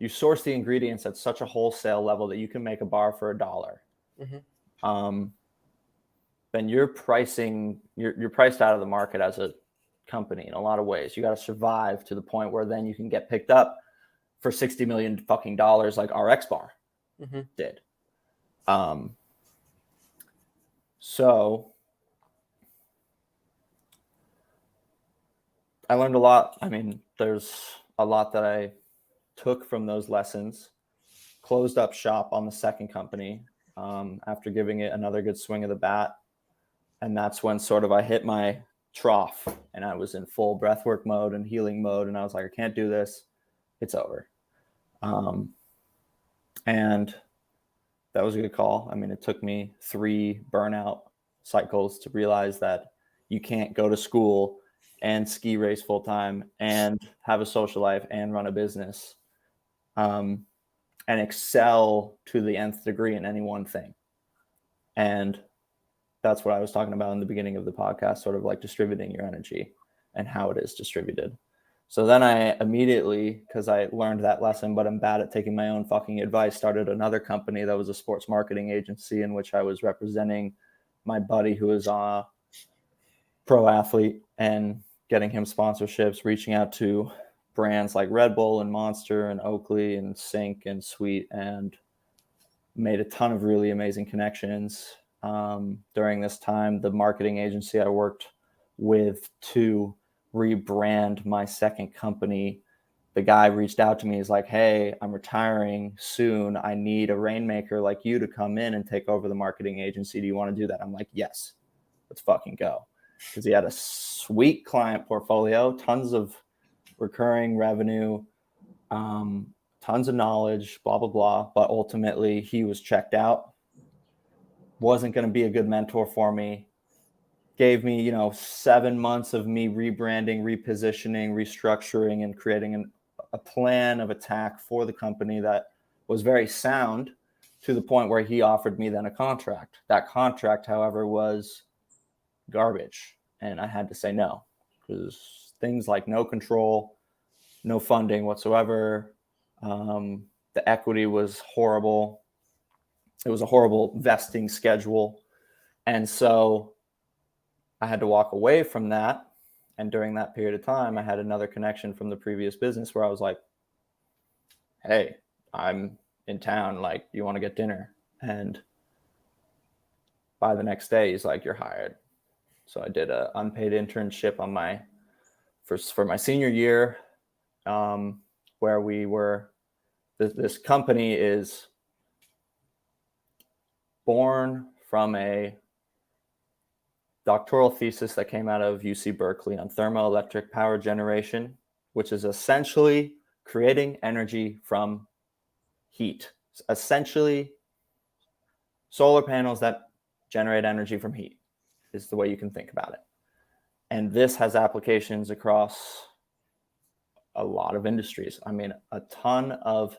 source the ingredients at such a wholesale level that you can make a bar for $1, then you're priced out of the market as a company in a lot of ways. You got to survive to the point where then you can get picked up for $60 million fucking dollars like RX Bar did. So I learned a lot. I mean, there's a lot that I took from those lessons. Closed up shop on the second company after giving it another good swing of the bat. And that's when sort of I hit my trough and I was in full breathwork mode and healing mode. And I was like, I can't do this. It's over. And that was a good call. I mean, it took me 3 burnout cycles to realize that you can't go to school and ski race full time and have a social life and run a business and excel to the nth degree in any one thing. And that's what I was talking about in the beginning of the podcast, sort of like distributing your energy and how it is distributed. So then I immediately, because I learned that lesson, but I'm bad at taking my own fucking advice, started another company that was a sports marketing agency in which I was representing my buddy who is a pro athlete and getting him sponsorships, reaching out to brands like Red Bull and Monster and Oakley and Sync and Sweet, and made a ton of really amazing connections. During this time, the marketing agency I worked with to rebrand my second company, the guy reached out to me. He's like, hey, I'm retiring soon. I need a rainmaker like you to come in and take over the marketing agency. Do you want to do that? I'm like, yes, let's fucking go. Because he had a sweet client portfolio, tons of recurring revenue, tons of knowledge, blah, blah, blah. But ultimately, he was checked out, wasn't going to be a good mentor for me. Gave me, 7 months of me rebranding, repositioning, restructuring, and creating a plan of attack for the company that was very sound, to the point where he offered me then a contract. That contract, however, was garbage. And I had to say no, because things like no control, no funding whatsoever. The equity was horrible. It was a horrible vesting schedule. And so I had to walk away from that. And during that period of time, I had another connection from the previous business where I was like, hey, I'm in town. Like, you want to get dinner? And by the next day, he's like, you're hired. So I did an unpaid internship on for my senior year, where we were, this company is born from a doctoral thesis that came out of UC Berkeley on thermoelectric power generation, which is essentially creating energy from heat. Essentially, solar panels that generate energy from heat is the way you can think about it. And this has applications across a lot of industries. I mean, a ton of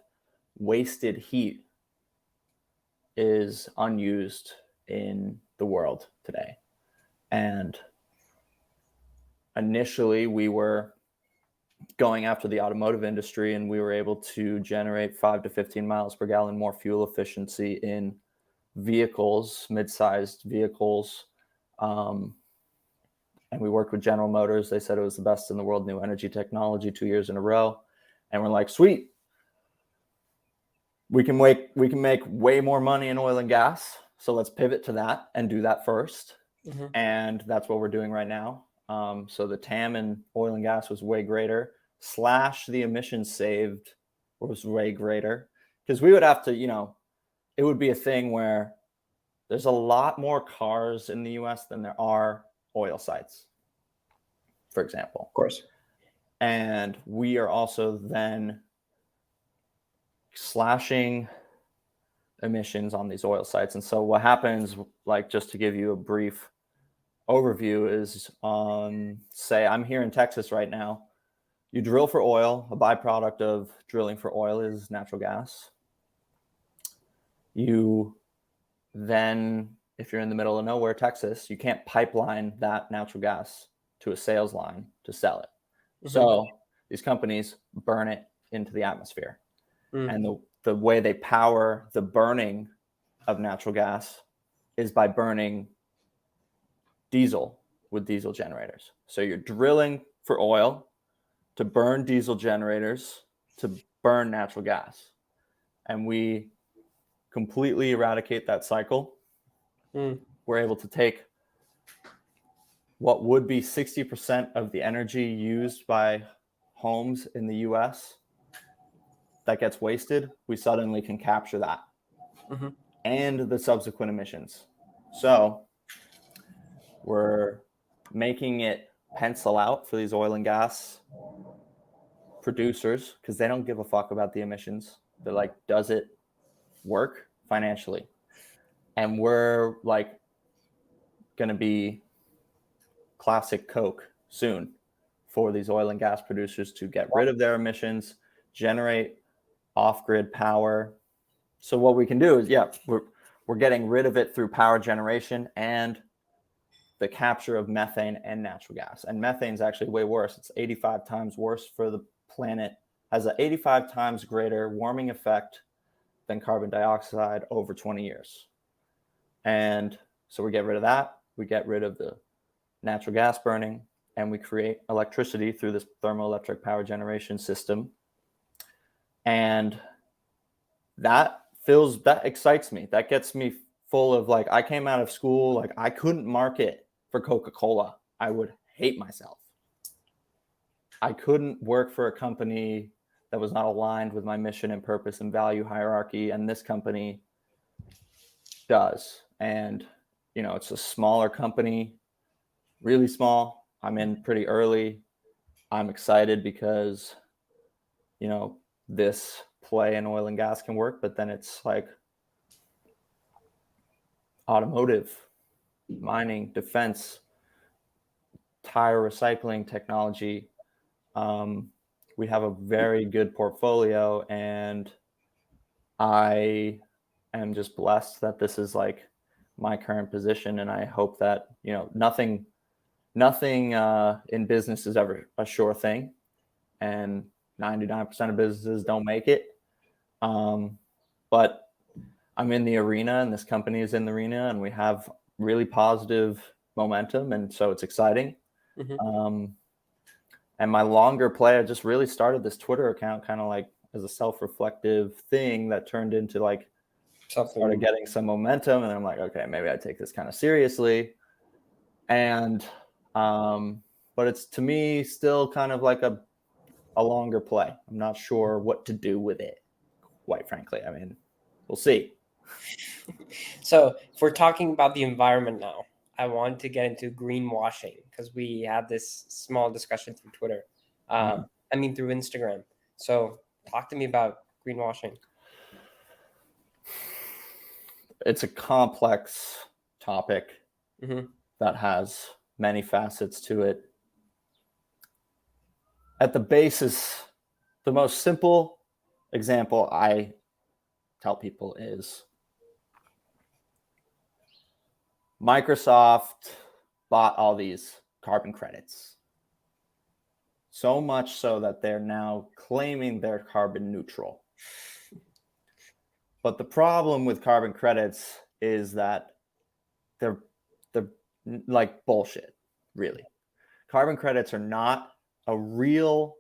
wasted heat is unused in the world today. And initially, we were going after the automotive industry, and we were able to generate 5 to 15 miles per gallon more fuel efficiency in vehicles, mid-sized vehicles. And we worked with General Motors. They said it was the best in the world, new energy technology, 2 years in a row. And we're like, sweet. We can make way more money in oil and gas. So let's pivot to that and do that first. And that's what we're doing right now. So the TAM in oil and gas was way greater, / the emissions saved was way greater. Because we would have to, it would be a thing where there's a lot more cars in the US than there are oil sites, for example. Of course. And we are also then slashing emissions on these oil sites. And so what happens, like, just to give you a brief overview, is say I'm here in Texas right now. You drill for oil. A byproduct of drilling for oil is natural gas. You then, if you're in the middle of nowhere, Texas, you can't pipeline that natural gas to a sales line to sell it. So these companies burn it into the atmosphere. And the way they power the burning of natural gas is by burning diesel with diesel generators. So you're drilling for oil to burn diesel generators to burn natural gas. And we completely eradicate that cycle. We're able to take what would be 60% of the energy used by homes in the US that gets wasted. We suddenly can capture that and the subsequent emissions. So we're making it pencil out for these oil and gas producers because they don't give a fuck about the emissions. They're like, does it work financially? And we're like going to be classic Coke soon for these oil and gas producers to get rid of their emissions, generate off-grid power. So what we can do is, we're getting rid of it through power generation and the capture of methane and natural gas. And methane is actually way worse. It's 85 times worse for the planet, has an 85 times greater warming effect than carbon dioxide over 20 years. And so we get rid of that. We get rid of the natural gas burning, and we create electricity through this thermoelectric power generation system. And that excites me. That gets me full of like, I came out of school, like I couldn't market for Coca-Cola. I would hate myself. I couldn't work for a company that was not aligned with my mission and purpose and value hierarchy. And this company does. And, it's a smaller company, really small. I'm in pretty early. I'm excited because, this play in oil and gas can work, but then it's like automotive, mining, defense, tire recycling technology. We have a very good portfolio, and I am just blessed that this is like my current position. And I hope that, nothing in business is ever a sure thing, and 99% of businesses don't make it. But I'm in the arena, and this company is in the arena, and we have really positive momentum. And so it's exciting. And my longer play, I just really started this Twitter account kind of like as a self-reflective thing that turned into like started getting some momentum. And I'm like, okay, maybe I take this kind of seriously. And, but it's to me still kind of like a longer play. I'm not sure what to do with it, quite frankly. I mean, we'll see. So if we're talking about the environment now, I want to get into greenwashing because we had this small discussion through Twitter. Through Instagram. So talk to me about greenwashing. It's a complex topic that has many facets to it. At the basis, the most simple example I tell people is Microsoft bought all these carbon credits. So much so that they're now claiming they're carbon neutral. But the problem with carbon credits is that they're like bullshit, really. Carbon credits are not a real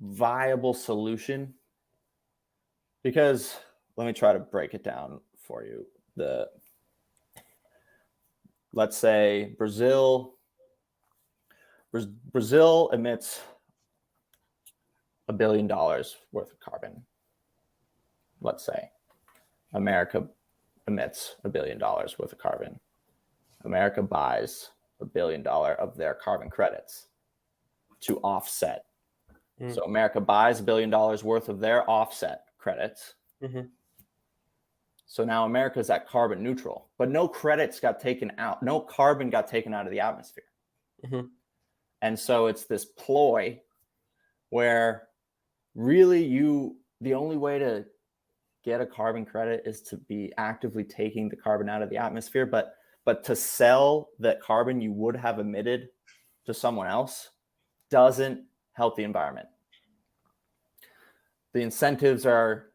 viable solution because, let me try to break it down for you. Let's say Brazil emits $1 billion worth of carbon. Let's say America emits $1 billion worth of carbon. America buys $1 billion of their carbon credits to offset. So America buys $1 billion worth of their offset credits. So now America's at carbon neutral, but no credits got taken out. No carbon got taken out of the atmosphere. And so it's this ploy where really the only way to get a carbon credit is to be actively taking the carbon out of the atmosphere, but to sell that carbon you would have emitted to someone else doesn't help the environment. The incentives are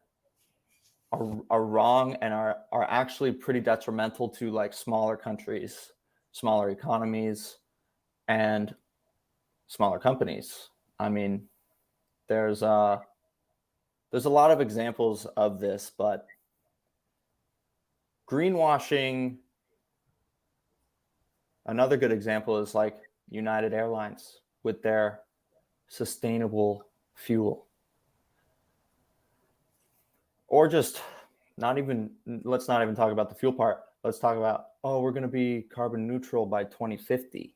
wrong and are actually pretty detrimental to like smaller countries, smaller economies, and smaller companies. I mean, there's a lot of examples of this, but greenwashing, another good example is like United Airlines with their sustainable fuel. Or just let's not even talk about the fuel part. Let's talk about, oh, we're going to be carbon neutral by 2050.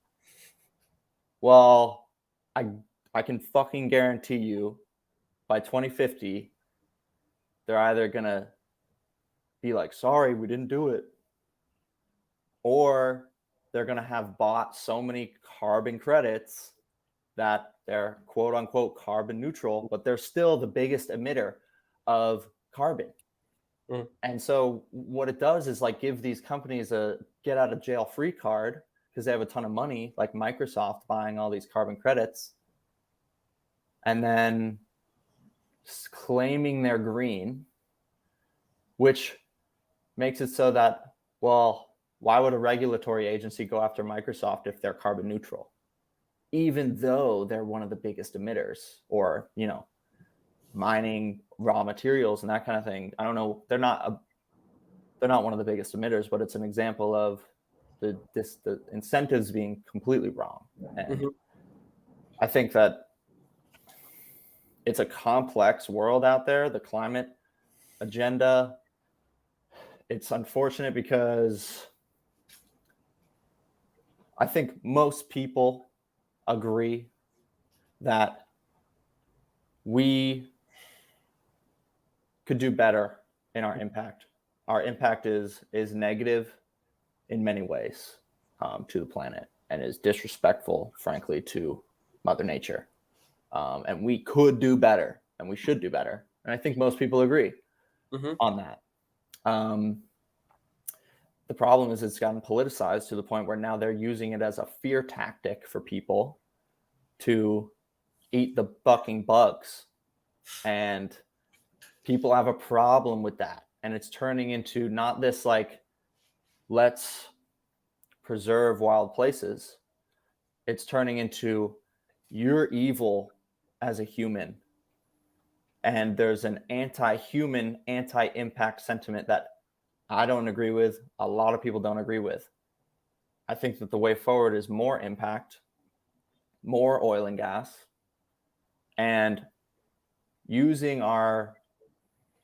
Well, I can fucking guarantee you by 2050, they're either going to be like, sorry, we didn't do it. Or they're going to have bought so many carbon credits that they're quote unquote carbon neutral, but they're still the biggest emitter of carbon. And so what it does is like give these companies a get out of jail free card because they have a ton of money, like Microsoft buying all these carbon credits and then claiming they're green, which makes it so that, well, why would a regulatory agency go after Microsoft if they're carbon neutral, even though they're one of the biggest emitters, or, you know, mining raw materials and that kind of thing? I don't know. They're not one of the biggest emitters, but it's an example of the incentives being completely wrong. And I think that it's a complex world out there, the climate agenda. It's unfortunate because I think most people agree that we could do better in our impact. Our impact is negative in many ways to the planet and is disrespectful, frankly, to Mother Nature. And we could do better and we should do better. And I think most people agree on that. The problem is it's gotten politicized to the point where now they're using it as a fear tactic for people to eat the fucking bugs. And people have a problem with that. And it's turning into not this like, let's preserve wild places. It's turning into you're evil as a human. And there's an anti-human, anti-impact sentiment that I don't agree with. A lot of people don't agree with. I think that the way forward is more impact, more oil and gas, and using our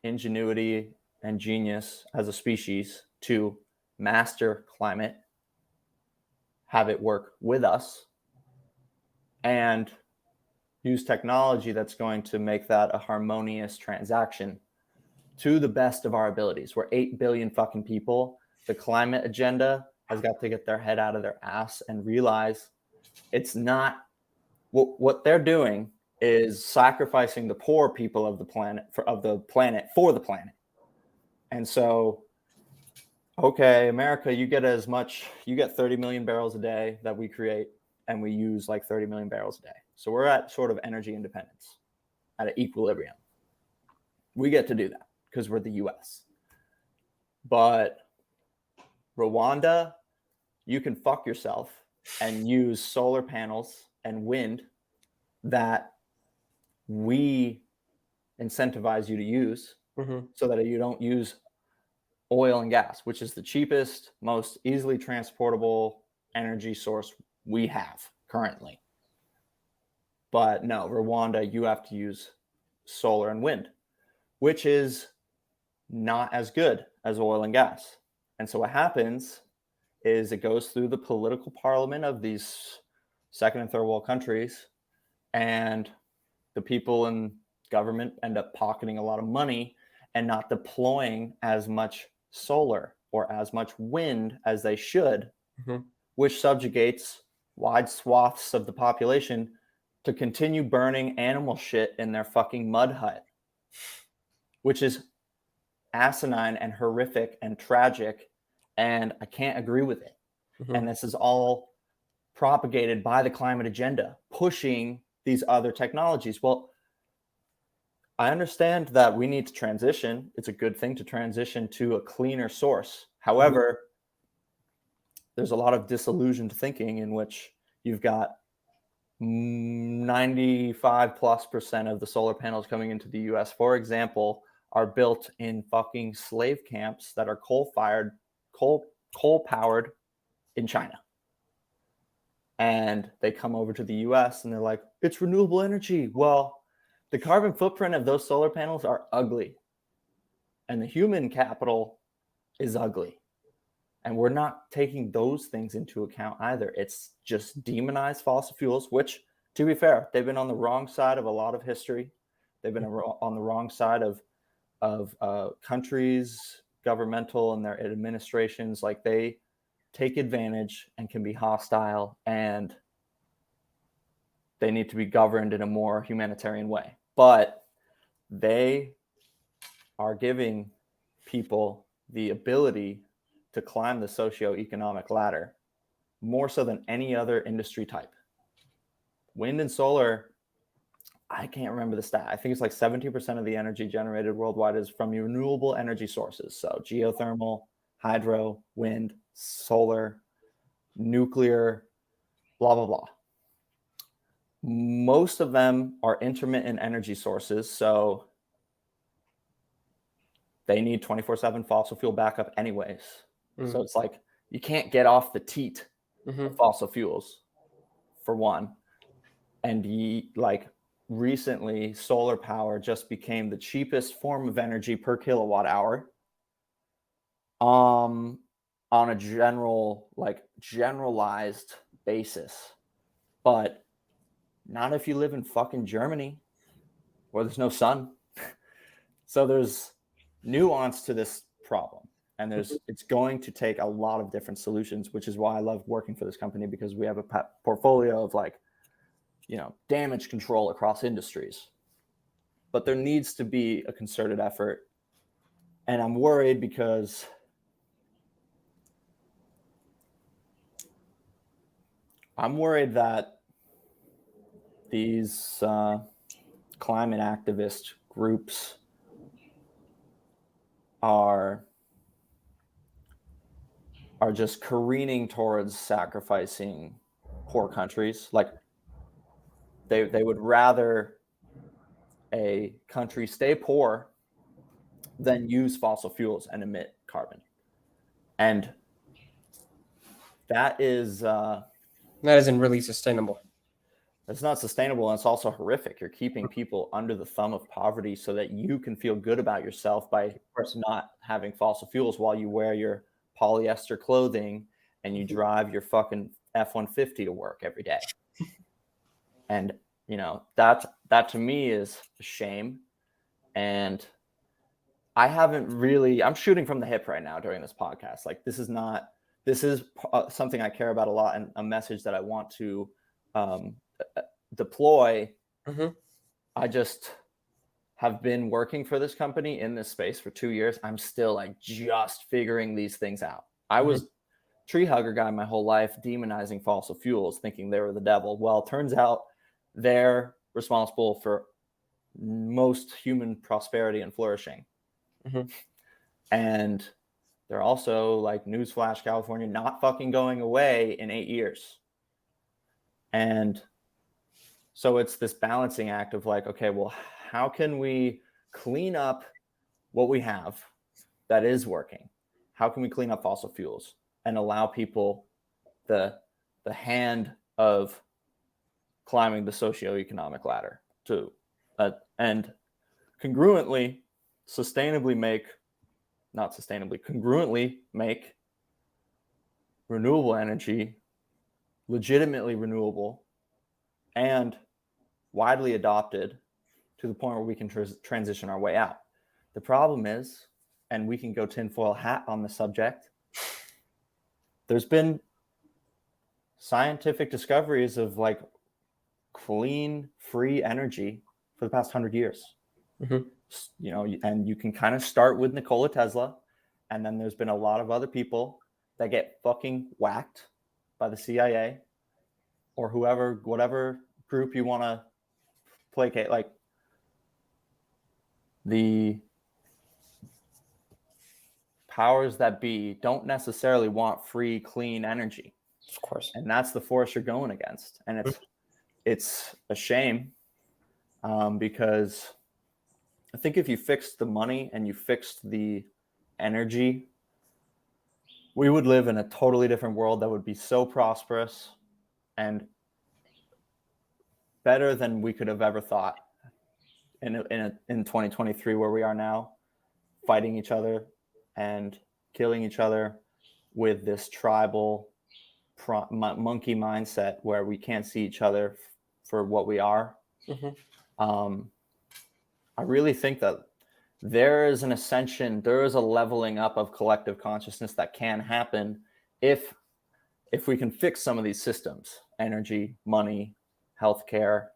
ingenuity and genius as a species to master climate, have it work with us, and use technology that's going to make that a harmonious transaction to the best of our abilities. We're 8 billion fucking people. The climate agenda has got to get their head out of their ass and realize it's not what they're doing is sacrificing the poor people of the planet for the planet. And so, okay, America, you get 30 million barrels a day that we create, and we use like 30 million barrels a day. So we're at sort of energy independence, at an equilibrium. We get to do that because we're the US. But Rwanda, you can fuck yourself and use solar panels and wind that we incentivize you to use so that you don't use oil and gas, which is the cheapest, most easily transportable energy source we have currently. But no, Rwanda, you have to use solar and wind, which is not as good as oil and gas. And so what happens is it goes through the political parliament of these second and third world countries, and the people in government end up pocketing a lot of money and not deploying as much solar or as much wind as they should, which subjugates wide swaths of the population to continue burning animal shit in their fucking mud hut, which is asinine and horrific and tragic, and I can't agree with it. And this is all propagated by the climate agenda, pushing these other technologies. Well, I understand that we need to transition. It's a good thing to transition to a cleaner source. However, there's a lot of disillusioned thinking in which you've got 95+% of the solar panels coming into the US, for example, are built in fucking slave camps that are coal powered in China. And they come over to the US and they're like, it's renewable energy. Well, the carbon footprint of those solar panels are ugly. And the human capital is ugly. And we're not taking those things into account either. It's just demonized fossil fuels, which, to be fair, they've been on the wrong side of a lot of history. They've been on the wrong side of countries, governmental, and their administrations. Like, they take advantage and can be hostile, and they need to be governed in a more humanitarian way. But they are giving people the ability to climb the socioeconomic ladder more so than any other industry type. Wind and solar, I can't remember the stat. I think it's like 70% of the energy generated worldwide is from renewable energy sources. So geothermal, hydro, wind, solar, nuclear, blah, blah, blah. Most of them are intermittent energy sources. So they need 24/7 fossil fuel backup anyways. So it's like, you can't get off the teat of fossil fuels, for one. And recently, solar power just became the cheapest form of energy per kilowatt hour. On a generalized basis. But not if you live in fucking Germany where there's no sun. So there's nuance to this problem. And it's going to take a lot of different solutions, which is why I love working for this company, because we have a portfolio of damage control across industries. But there needs to be a concerted effort. And I'm worried because I'm worried that these climate activist groups are just careening towards sacrificing poor countries. Like, they would rather a country stay poor than use fossil fuels and emit carbon. And that isn't really sustainable. It's not sustainable, and it's also horrific. You're keeping people under the thumb of poverty so that you can feel good about yourself by not having fossil fuels while you wear your polyester clothing and you drive your fucking F-150 to work every day. And that to me is a shame. And I'm shooting from the hip right now during this podcast. Like, this is something I care about a lot, and a message that I want to deploy. I just have been working for this company in this space for 2 years. I'm still just figuring these things out. I was tree hugger guy my whole life, demonizing fossil fuels, thinking they were the devil. Well, it turns out they're responsible for most human prosperity and flourishing. And they're also, newsflash, California not fucking going away in 8 years. And so it's this balancing act of okay, well, how can we clean up what we have that is working? How can we clean up fossil fuels and allow people the hand of climbing the socioeconomic ladder to and congruently make renewable energy legitimately renewable and widely adopted to the point where we can transition our way out. The problem is, and we can go tinfoil hat on the subject, there's been scientific discoveries of clean, free energy for the past 100 years. and you can kind of start with Nikola Tesla, and then there's been a lot of other people that get fucking whacked by the CIA or whoever, whatever group you want to placate. Like, the powers that be don't necessarily want free, clean energy. Of course. And that's the force you're going against. And it's a shame, because I think if you fixed the money and you fixed the energy, we would live in a totally different world that would be so prosperous and better than we could have ever thought in 2023, where we are now, fighting each other and killing each other with this tribal monkey mindset where we can't see each other for what we are. I really think that there is an ascension, there is a leveling up of collective consciousness that can happen if we can fix some of these systems: energy, money, healthcare,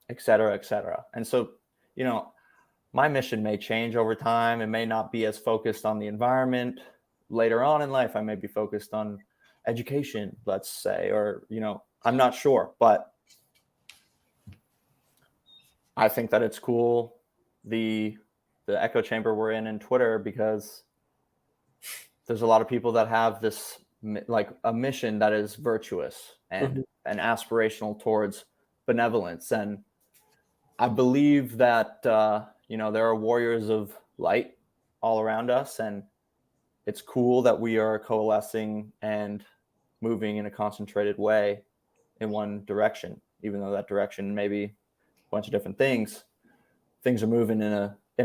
et cetera, et cetera. And so, my mission may change over time. It may not be as focused on the environment. Later on in life, I may be focused on education, let's say, or, I'm not sure. But I think that it's cool, the echo chamber we're in Twitter, because there's a lot of people that have this, like, a mission that is virtuous and aspirational towards benevolence. And I believe that, there are warriors of light all around us, and it's cool that we are coalescing and moving in a concentrated way in one direction, even though that direction may be a bunch of different things. Things are moving in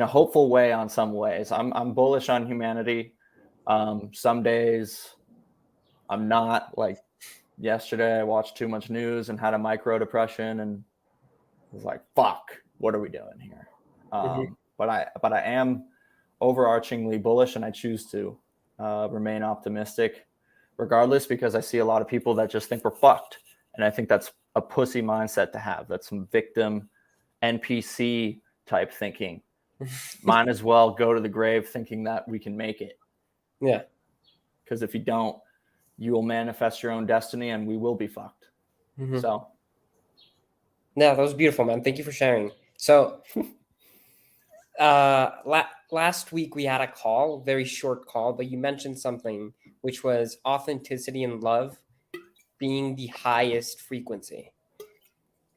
a hopeful way on some ways. I'm bullish on humanity. Some days I'm not. Like yesterday, I watched too much news and had a micro depression and was like, fuck, what are we doing here? But I am overarchingly bullish, and I choose to remain optimistic regardless, because I see a lot of people that just think we're fucked. And I think that's a pussy mindset to have. That's some victim NPC type thinking. Might as well go to the grave thinking that we can make it. Yeah. Because if you don't, you will manifest your own destiny and we will be fucked. So. Yeah, that was beautiful, man. Thank you for sharing. So last week we had a call, very short call, but you mentioned something, which was authenticity and love being the highest frequency.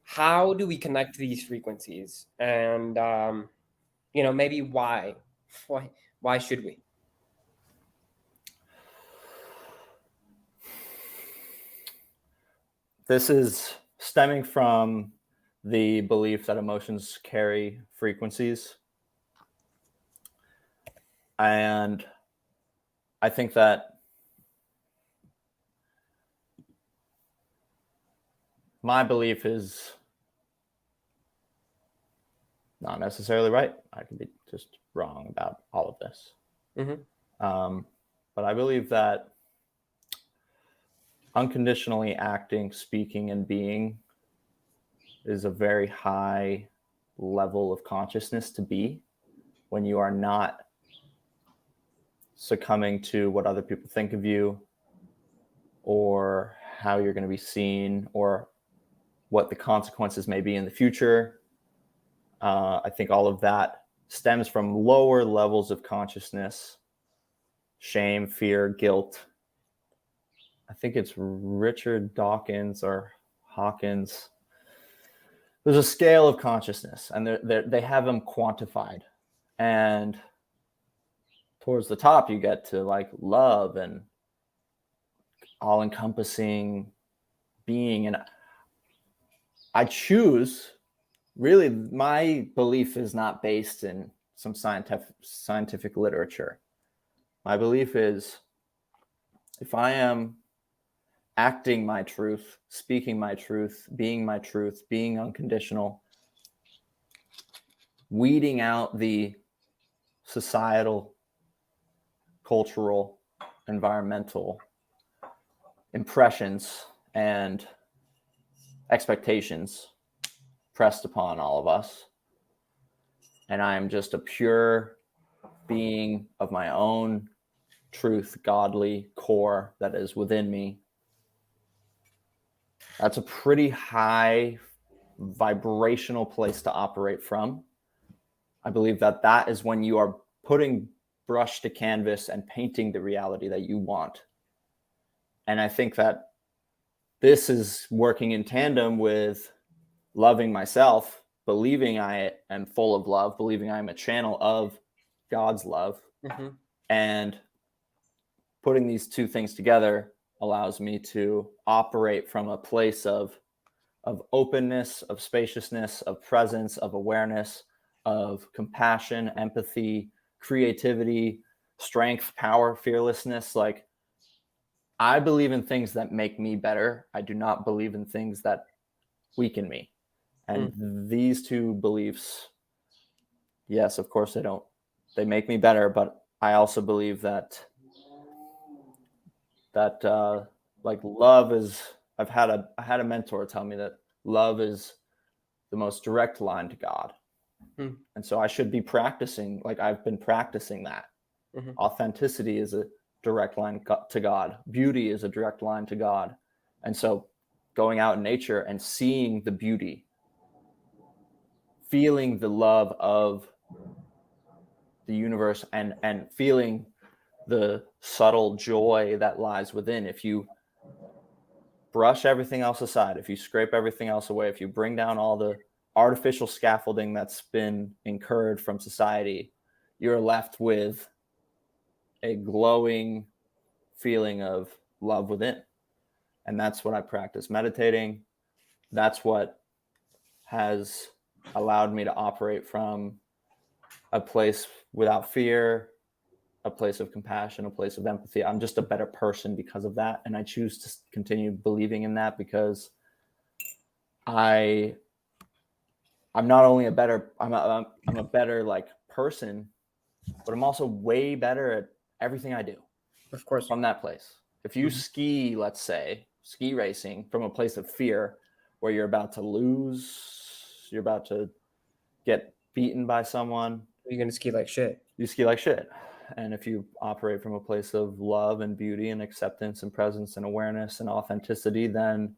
How do we connect to these frequencies? And, maybe why should we? This is stemming from the belief that emotions carry frequencies. And I think that my belief is not necessarily right. I could be just wrong about all of this. But I believe that unconditionally acting, speaking, and being is a very high level of consciousness to be, when you are not succumbing to what other people think of you, or how you're going to be seen, or what the consequences may be in the future. I think all of that stems from lower levels of consciousness: shame, fear, guilt. I think it's Richard Dawkins or Hawkins. There's a scale of consciousness, and they have them quantified. And towards the top, you get to like love and all-encompassing being. And I choose, really, my belief is not based in some scientific literature. My belief is, if I am acting my truth, speaking my truth, being unconditional, weeding out the societal, cultural, environmental impressions and expectations pressed upon all of us, and I am just a pure being of my own truth, godly core that is within me, that's a pretty high vibrational place to operate from. I believe that that is when you are putting brush to canvas and painting the reality that you want. And I think that this is working in tandem with loving myself, believing I am full of love, believing I'm a channel of God's love. Mm-hmm. And putting these two things together allows me to operate from a place of openness, of spaciousness, of presence, of awareness, of compassion, empathy, creativity, strength, power, fearlessness. Like, I believe in things that make me better. I do not believe in things that weaken me. And these two beliefs, yes, of course they make me better, but I also believe that like love is, I had a mentor tell me that love is the most direct line to God. And so I should be practicing, like I've been practicing that. Authenticity is a direct line to God. Beauty is a direct line to God. And so going out in nature and seeing the beauty, feeling the love of the universe, and feeling the subtle joy that lies within. If you brush everything else aside, if you scrape everything else away, if you bring down all the artificial scaffolding that's been incurred from society, you're left with a glowing feeling of love within. And that's what I practice meditating. That's what has allowed me to operate from a place without fear, a place of compassion, a place of empathy. I'm just a better person because of that. And I choose to continue believing in that because I'm not only a better, I'm a better like person, but I'm also way better at everything I do. Of course. From that place. If you ski, let's say, ski racing from a place of fear where you're about to lose, you're about to get beaten by someone, You're going to ski like shit. You ski like shit. And if you operate from a place of love and beauty and acceptance and presence and awareness and authenticity, then,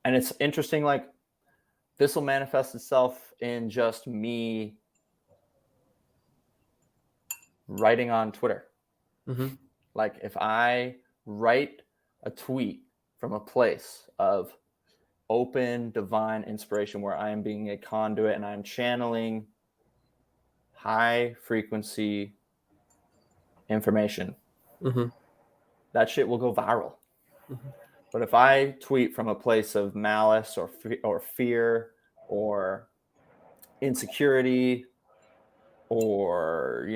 and it's interesting, like this will manifest itself in just me writing on Twitter. Like if I write a tweet from a place of open divine inspiration where I am being a conduit and I'm channeling high frequency information, that shit will go viral. But if I tweet from a place of malice or fear or insecurity or,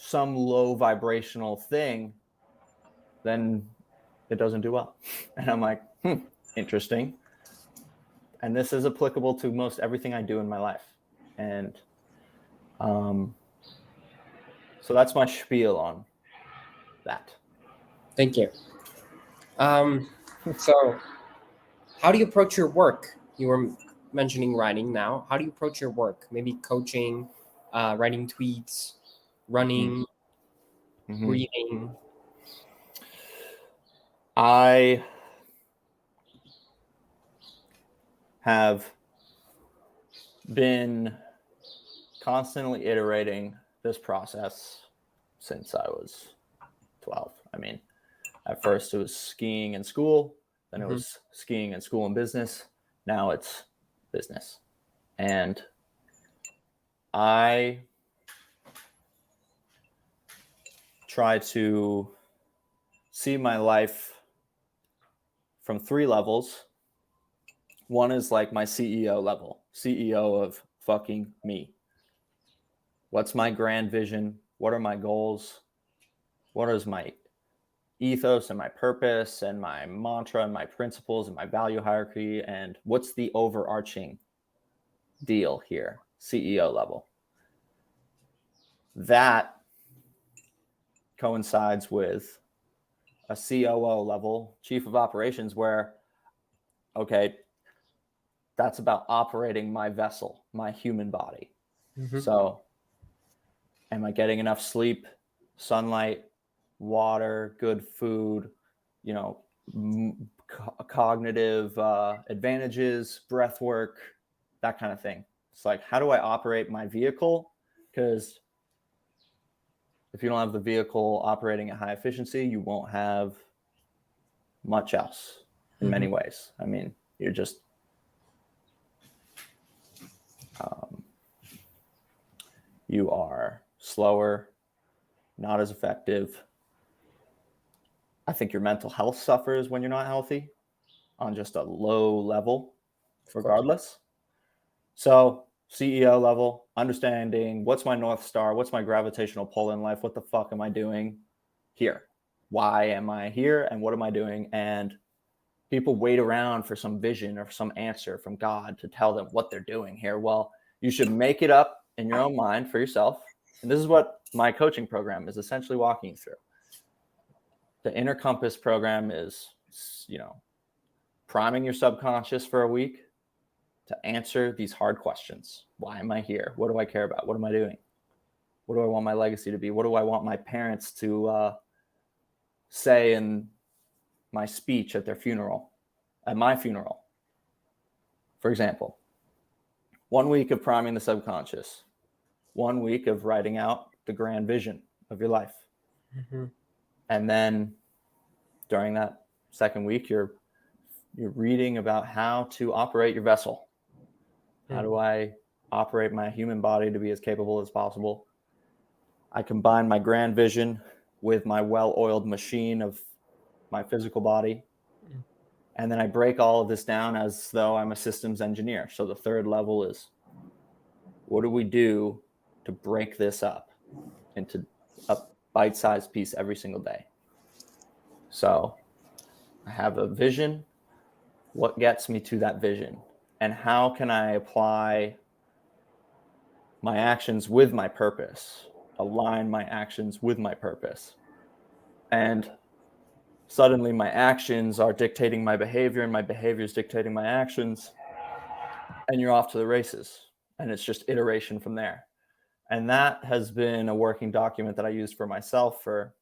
some low vibrational thing, then it doesn't do well. And I'm like, interesting. And this is applicable to most everything I do in my life. And so that's my spiel on that. Thank you. So how do you approach your work? You were mentioning writing now. How do you approach your work? Maybe coaching, writing tweets, running, reading. I have been constantly iterating this process since I was 12. I mean, at first it was skiing in school, then it was skiing in school and business. Now it's business. And I try to see my life from 3 levels. One is like my CEO level, CEO of fucking me. What's my grand vision? What are my goals? What is my ethos and my purpose and my mantra and my principles and my value hierarchy? And what's the overarching deal here? CEO level. That coincides with a COO level, chief of operations, where, okay, that's about operating my vessel, my human body. Mm-hmm. So am I getting enough sleep, sunlight, water, good food, you know, cognitive advantages, breath work, that kind of thing. It's like, how do I operate my vehicle? Because if you don't have the vehicle operating at high efficiency, you won't have much else in many ways. I mean, you're just you are slower, not as effective. I think your mental health suffers when you're not healthy on just a low level, regardless. So CEO level, understanding what's my North Star, what's my gravitational pull in life, what the fuck am I doing here? Why am I here and what am I doing? And people wait around for some vision or some answer from God to tell them what they're doing here. Well, you should make it up in your own mind for yourself. And this is what my coaching program is essentially walking you through. The Inner Compass program is, you know, priming your subconscious for a week to answer these hard questions. Why am I here? What do I care about? What am I doing? What do I want my legacy to be? What do I want my parents to say in my speech at their funeral, at my funeral? For example, 1 week of priming the subconscious, 1 week of writing out the grand vision of your life. Mm-hmm. And then during that second week, you're reading about how to operate your vessel. How do I operate my human body to be as capable as possible? I combine my grand vision with my well-oiled machine of my physical body. And then I break all of this down as though I'm a systems engineer. So the third level is, what do we do to break this up into a bite-sized piece every single day? So I have a vision. What gets me to that vision? And how can I apply my actions with my purpose, align my actions with my purpose? And suddenly my actions are dictating my behavior and my behavior is dictating my actions. And you're off to the races. And it's just iteration from there. And that has been a working document that I used for myself for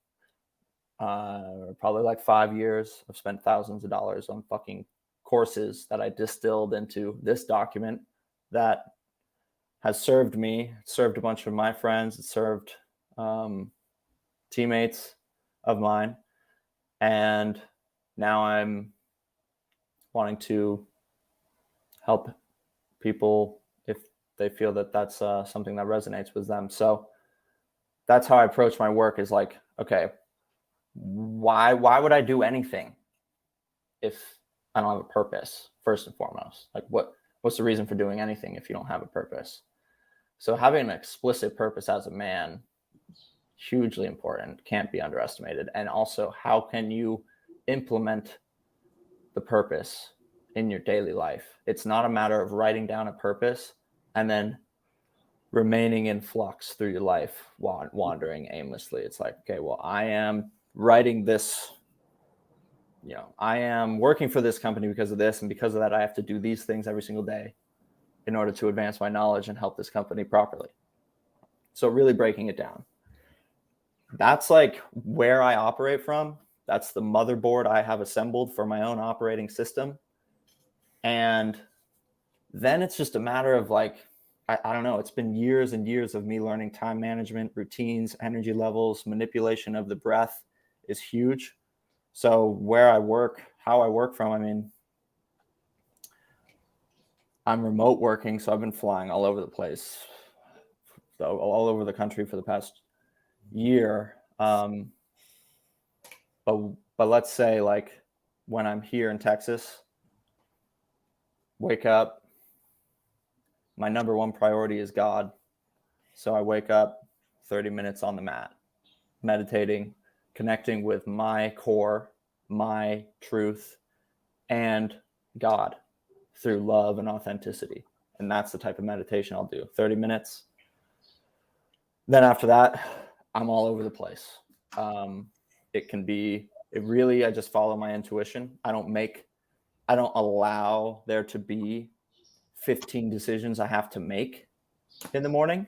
probably like 5 years. I've spent thousands of dollars on fucking courses that I distilled into this document that has served me, served a bunch of my friends, it served teammates of mine. And now I'm wanting to help people if they feel that that's something that resonates with them. So that's how I approach my work, is like, okay, why would I do anything if I don't have a purpose, first and foremost? Like what's the reason for doing anything if you don't have a purpose? So having an explicit purpose as a man, hugely important, can't be underestimated. And also, how can you implement the purpose in your daily life? It's not a matter of writing down a purpose and then remaining in flux through your life, wandering aimlessly. It's like, okay, well, I am writing this, you know, I am working for this company because of this, and because of that I have to do these things every single day in order to advance my knowledge and help this company properly. So really breaking it down. That's like where I operate from. That's the motherboard I have assembled for my own operating system. And then it's just a matter of like, I don't know, it's been years and years of me learning time management, routines, energy levels, manipulation of the breath is huge. So where I work, how I work from, I mean, I'm remote working, so I've been flying all over the place, all over the country for the past year. But let's say like when I'm here in Texas, wake up, my number one priority is God. So I wake up 30 minutes on the mat, meditating, connecting with my core, my truth, and God through love and authenticity. And that's the type of meditation I'll do. 30 minutes. Then after that, I'm all over the place. I just follow my intuition. I don't allow there to be 15 decisions I have to make in the morning.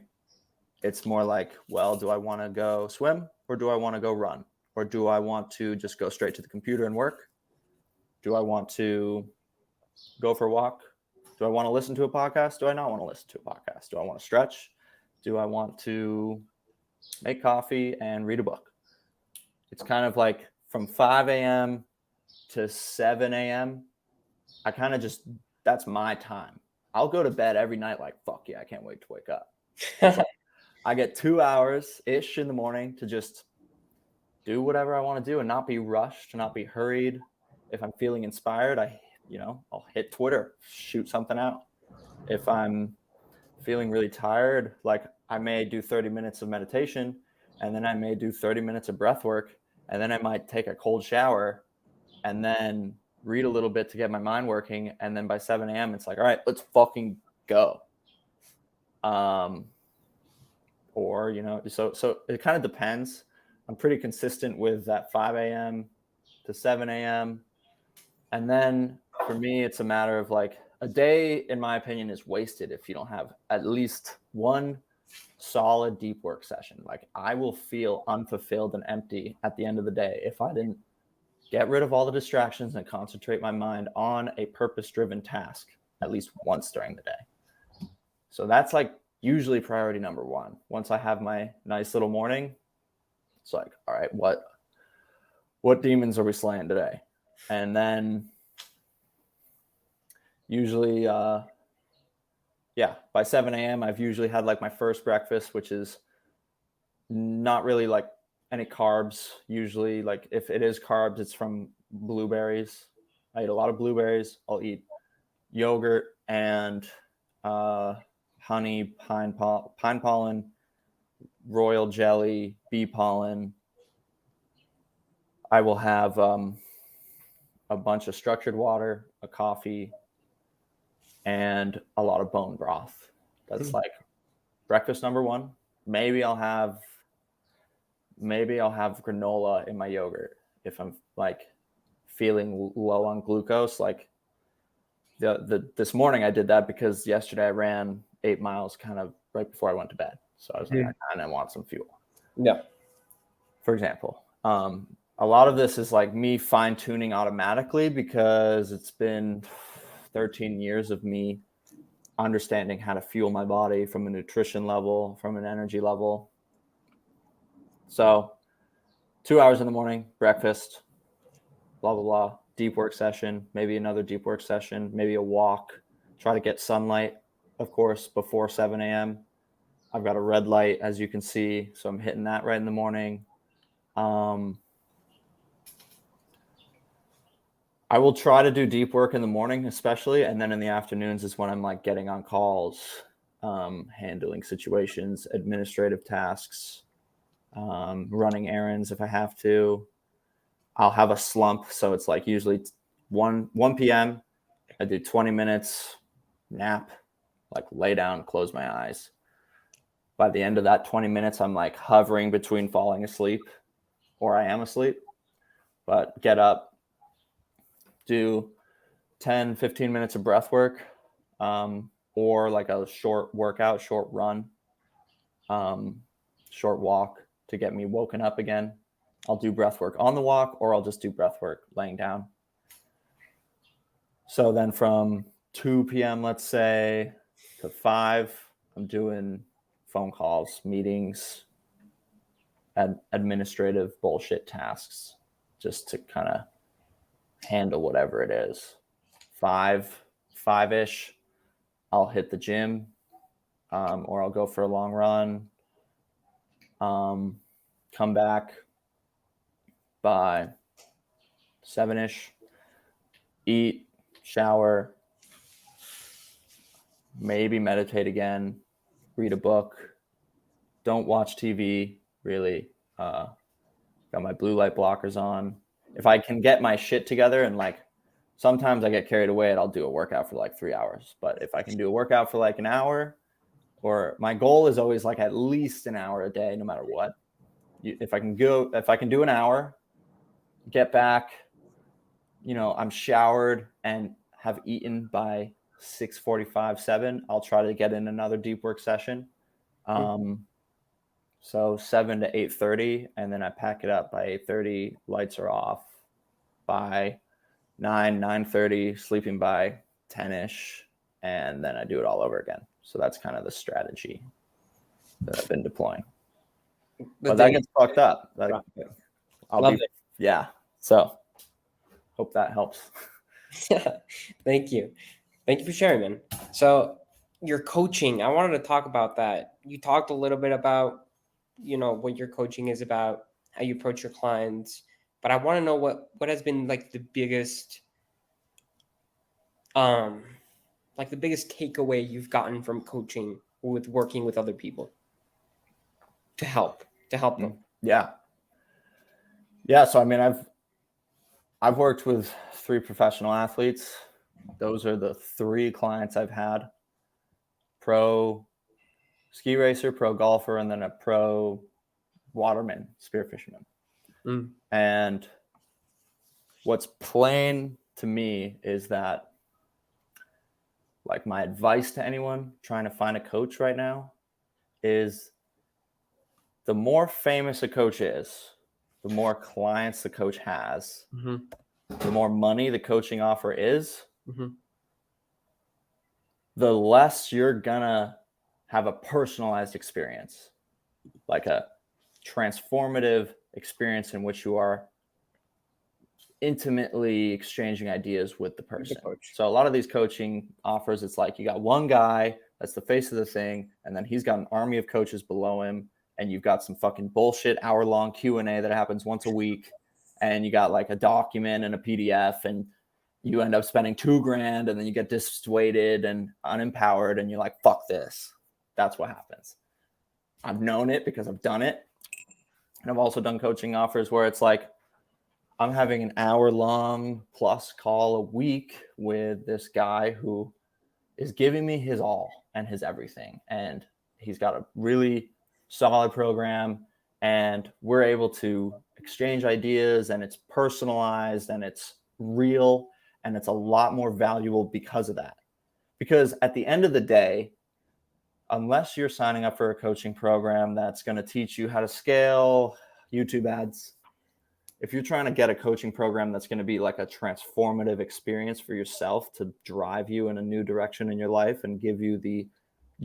It's more like, well, do I want to go swim or do I want to go run? Or do I want to just go straight to the computer and work? Do I want to go for a walk? Do I want to listen to a podcast? Do I not want to listen to a podcast? Do I want to stretch? Do I want to make coffee and read a book? It's kind of like from 5 a.m. to 7 a.m. I kind of just, that's my time. I'll go to bed every night like, fuck yeah, I can't wait to wake up. So I get 2 hours-ish in the morning to just do whatever I want to do and not be rushed, not be hurried. If I'm feeling inspired, I'll hit Twitter, shoot something out. If I'm feeling really tired, like I may do 30 minutes of meditation, and then I may do 30 minutes of breath work, and then I might take a cold shower and then read a little bit to get my mind working. And then by 7 a.m., it's like, all right, let's fucking go. Or, so it kind of depends. I'm pretty consistent with that 5 a.m. to 7 a.m. And then for me, it's a matter of like a day, in my opinion, is wasted if you don't have at least one solid deep work session. Like I will feel unfulfilled and empty at the end of the day if I didn't get rid of all the distractions and concentrate my mind on a purpose-driven task at least once during the day. So that's like usually priority number one. Once I have my nice little morning, it's like, all right, what demons are we slaying today? And then usually, by 7 a.m., I've usually had like my first breakfast, which is not really like any carbs. Usually, like if it is carbs, it's from blueberries. I eat a lot of blueberries. I'll eat yogurt and honey, pine pollen, royal jelly, bee pollen. I will have a bunch of structured water, a coffee, and a lot of bone broth. That's like breakfast number one. Maybe I'll have granola in my yogurt if I'm like feeling low on glucose. Like this morning I did that because yesterday I ran 8 miles kind of right before I went to bed. So I was like, I kind of want some fuel. Yeah. For example, a lot of this is like me fine tuning automatically because it's been 13 years of me understanding how to fuel my body from a nutrition level, from an energy level. So 2 hours in the morning, breakfast, blah, blah, blah, deep work session, maybe another deep work session, maybe a walk, try to get sunlight, of course, before 7 a.m. I've got a red light, as you can see, so I'm hitting that right in the morning. I will try to do deep work in the morning, especially, and then in the afternoons is when I'm like getting on calls, handling situations, administrative tasks, running errands if I have to. I'll have a slump, so it's like usually 1 p.m. I do 20 minutes nap, like lay down, close my eyes. By the end of that 20 minutes, I'm like hovering between falling asleep or I am asleep, but get up, do 10, 15 minutes of breath work, or like a short workout, short run, short walk to get me woken up again. I'll do breath work on the walk, or I'll just do breath work laying down. So then from 2 p.m., let's say, to 5, I'm doing phone calls, meetings, and administrative bullshit tasks just to kind of handle whatever it is. 5-ish, I'll hit the gym, or I'll go for a long run, come back by 7-ish, eat, shower, maybe meditate again, read a book, don't watch TV, really. Got my blue light blockers on. If I can get my shit together, and like sometimes I get carried away and I'll do a workout for like 3 hours. But if I can do a workout for like an hour, or my goal is always like at least an hour a day, no matter what. If I can do an hour, get back, I'm showered and have eaten by 6:45, 7, I'll try to get in another deep work session. So 7 to 8:30, and then I pack it up by 8:30. Lights are off by 9:30, sleeping by 10ish, and then I do it all over again. So that's kind of the strategy that I've been deploying. But that gets fucked up. Yeah. So hope that helps. Thank you for sharing, man. So your coaching, I wanted to talk about that. You talked a little bit about, what your coaching is about, how you approach your clients, but I want to know what has been like the biggest takeaway you've gotten from coaching with working with other people to help them. Yeah. So I mean, I've worked with 3 professional athletes. Those are the 3 clients I've had: pro ski racer, pro golfer, and then a pro waterman, spear fisherman. And what's plain to me is that, like, my advice to anyone trying to find a coach right now is, the more famous a coach is, the more clients the coach has, the more money the coaching offer is, the less you're gonna have a personalized experience, like a transformative experience in which you are intimately exchanging ideas with the person. So a lot of these coaching offers, it's like you got one guy that's the face of the thing, and then he's got an army of coaches below him, and you've got some fucking bullshit hour-long Q&A that happens once a week, and you got like a document and a PDF, and you end up spending $2,000, and then you get dissuaded and unempowered, and you're like, fuck this. That's what happens. I've known it because I've done it. And I've also done coaching offers where it's like, I'm having an hour-long plus call a week with this guy who is giving me his all and his everything. And he's got a really solid program, and we're able to exchange ideas, and it's personalized, and it's real, and it's a lot more valuable because of that. Because at the end of the day, unless you're signing up for a coaching program that's going to teach you how to scale YouTube ads, if you're trying to get a coaching program that's going to be like a transformative experience for yourself to drive you in a new direction in your life and give you the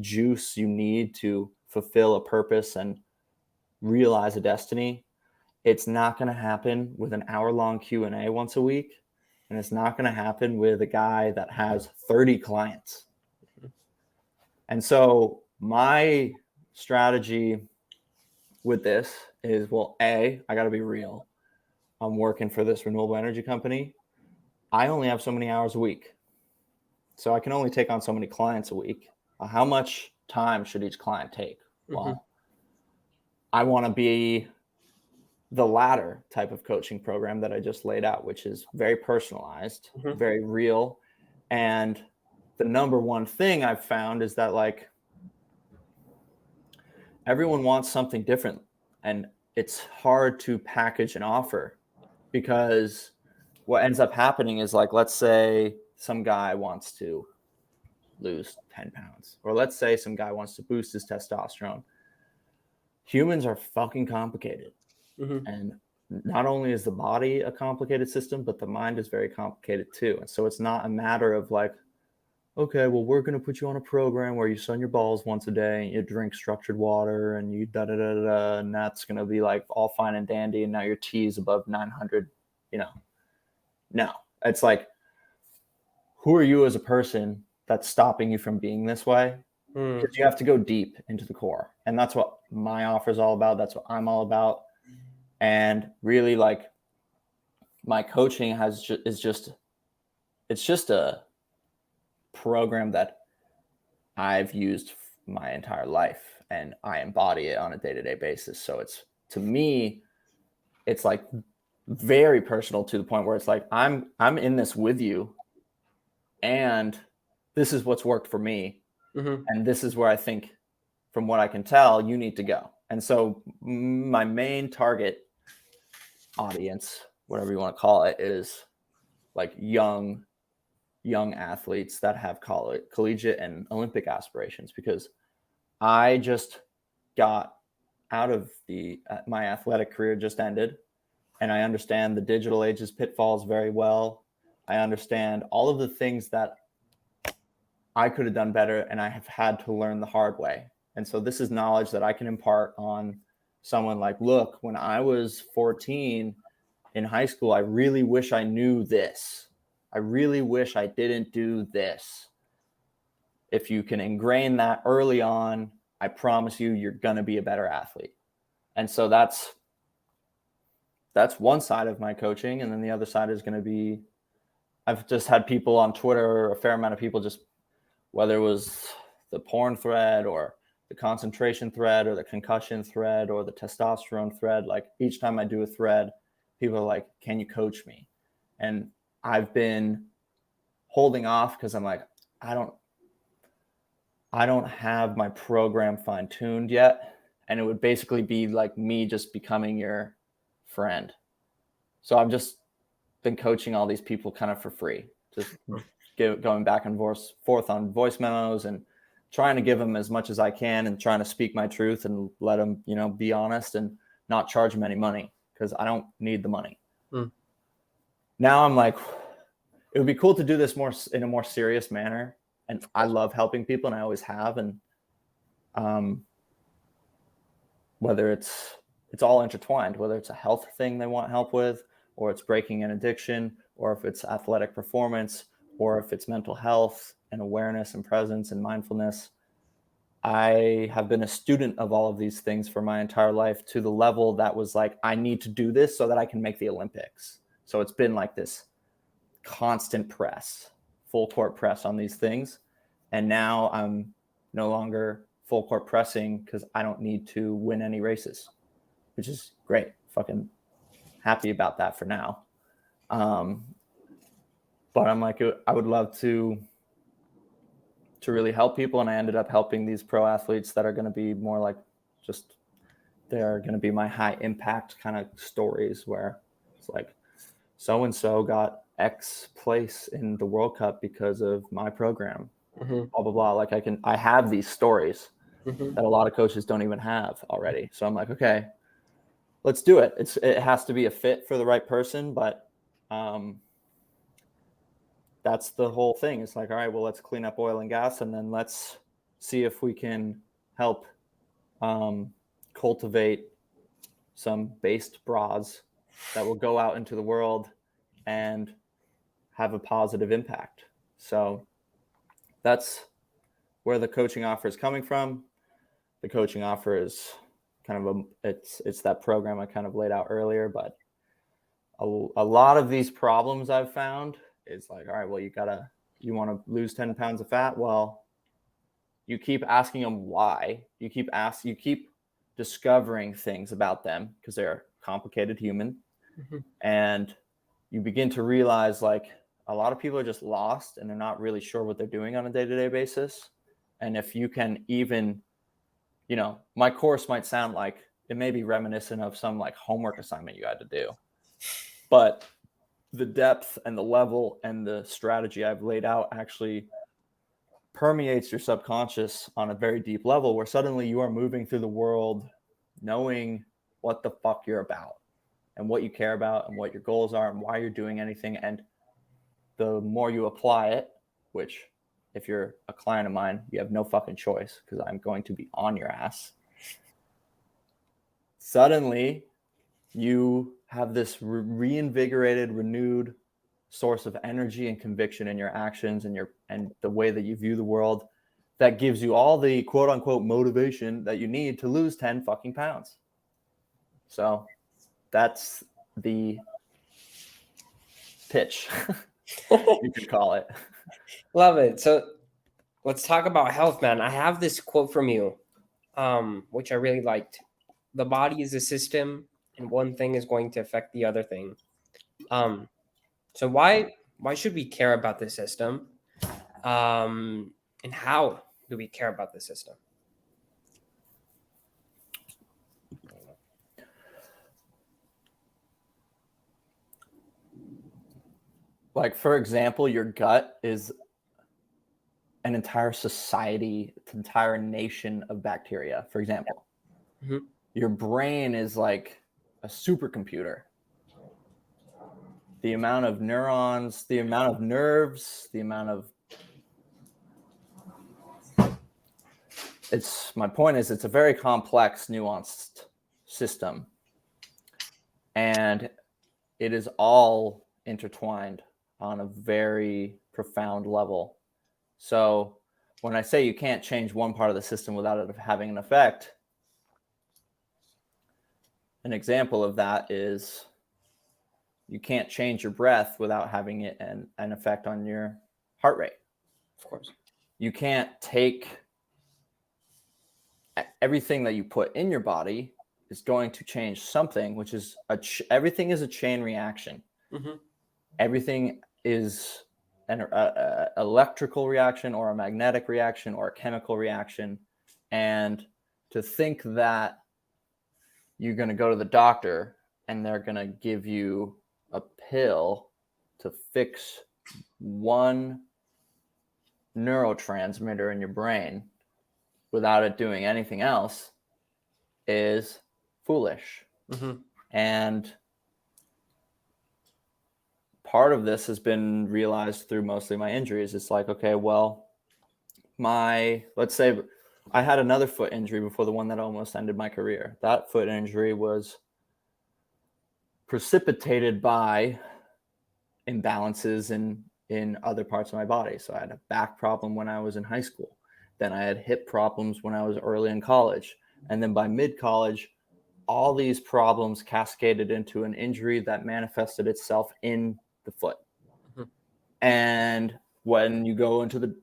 juice you need to fulfill a purpose and realize a destiny, it's not going to happen with an hour-long Q&A once a week. And it's not going to happen with a guy that has 30 clients. And so my strategy with this is, well, I got to be real. I'm working for this renewable energy company. I only have so many hours a week. So I can only take on so many clients a week. How much time should each client take? Well, I want to be the latter type of coaching program that I just laid out, which is very personalized, very real. And the number one thing I've found is that, like, everyone wants something different, and it's hard to package an offer, because what ends up happening is, like, let's say some guy wants to lose 10 pounds, or let's say some guy wants to boost his testosterone. Humans are fucking complicated. And not only is the body a complicated system, but the mind is very complicated too. And so it's not a matter of like, okay, well, we're going to put you on a program where you sun your balls once a day and you drink structured water and you da-da-da-da, and that's going to be like all fine and dandy, and now your T is above 900, No, it's like, who are you as a person that's stopping you from being this way? Because you have to go deep into the core. And that's what my offer is all about. That's what I'm all about. And really, like, my coaching is just a program that I've used my entire life, and I embody it on a day-to-day basis. So it's, to me, it's like very personal, to the point where it's like, I'm in this with you, and this is what's worked for me. And this is where I think, from what I can tell, you need to go. And so my main target audience, whatever you want to call it, is like young young athletes that have collegiate and Olympic aspirations, because I just got out of my athletic career just ended, and I understand the digital age's pitfalls very well. I understand all of the things that I could have done better, and I have had to learn the hard way. And so this is knowledge that I can impart on someone like, look, when I was 14 in high school, I really wish I knew this. I really wish I didn't do this. If you can ingrain that early on, I promise you, you're going to be a better athlete. And so that's one side of my coaching. And then the other side is going to be, I've just had people on Twitter, a fair amount of people, just whether it was the porn thread or the concentration thread or the concussion thread or the testosterone thread, like each time I do a thread, people are like, can you coach me? And I've been holding off because I'm like, I don't have my program fine-tuned yet. And it would basically be like me just becoming your friend. So I've just been coaching all these people kind of for free, just going back and forth on voice memos and trying to give them as much as I can and trying to speak my truth and let them, be honest and not charge them any money, because I don't need the money. Now I'm like, it would be cool to do this in a more serious manner. And I love helping people, and I always have. And whether it's all intertwined, whether it's a health thing they want help with, or it's breaking an addiction, or if it's athletic performance, or if it's mental health and awareness and presence and mindfulness. I have been a student of all of these things for my entire life, to the level that was like, I need to do this so that I can make the Olympics. So it's been like this constant press, full court press on these things. And now I'm no longer full court pressing because I don't need to win any races, which is great. Fucking happy about that for now. But I'm like, I would love to really help people. And I ended up helping these pro athletes that are going to be more like just, they're going to be my high impact kind of stories, where it's like, so-and-so got X place in the World Cup because of my program, blah, blah, blah. Like I have these stories that a lot of coaches don't even have already. So I'm like, okay, let's do it. It has to be a fit for the right person, but that's the whole thing. It's like, all right, well, let's clean up oil and gas, and then let's see if we can help cultivate some based bras that will go out into the world and have a positive impact. So that's where the coaching offer is coming from. The coaching offer is kind of it's that program I kind of laid out earlier, but a lot of these problems I've found is like, all right, well, you want to lose 10 pounds of fat. Well, you keep asking them why. You keep discovering things about them because they're a complicated human. And you begin to realize, like, a lot of people are just lost and they're not really sure what they're doing on a day-to-day basis. And if you can even, my course might sound like it may be reminiscent of some like homework assignment you had to do, but the depth and the level and the strategy I've laid out actually permeates your subconscious on a very deep level, where suddenly you are moving through the world knowing what the fuck you're about and what you care about and what your goals are and why you're doing anything. And the more you apply it, which if you're a client of mine, you have no fucking choice because I'm going to be on your ass. Suddenly you have this reinvigorated, renewed source of energy and conviction in your actions and the way that you view the world, that gives you all the quote unquote motivation that you need to lose 10 fucking pounds. So that's the pitch, you could call it. Love it. So let's talk about health, man. I have this quote from you, which I really liked. The body is a system, and one thing is going to affect the other thing. So why should we care about the system? And how do we care about the system? Like, for example, your gut is an entire society, an entire nation of bacteria, for example. Mhm. Your brain is like a supercomputer. The amount of neurons, the amount of nerves, the amount of my point is it's a very complex, nuanced system. And it is all intertwined on a very profound level. So when I say you can't change one part of the system without it having an effect, an example of that is you can't change your breath without having it an effect on your heart rate. Of course. You can't take everything that you put in your body is going to change something, which is everything is a chain reaction. Mm-hmm. Everything is an electrical reaction or a magnetic reaction or a chemical reaction. And to think that you're going to go to the doctor and they're going to give you a pill to fix one neurotransmitter in your brain without it doing anything else is foolish. Mm-hmm. And part of this has been realized through mostly my injuries. It's like, okay, well, let's say I had another foot injury before the one that almost ended my career. That foot injury was precipitated by imbalances in other parts of my body. So I had a back problem when I was in high school. Then I had hip problems when I was early in college. And then by mid-college, all these problems cascaded into an injury that manifested itself in the foot. Mm-hmm. And when you go into the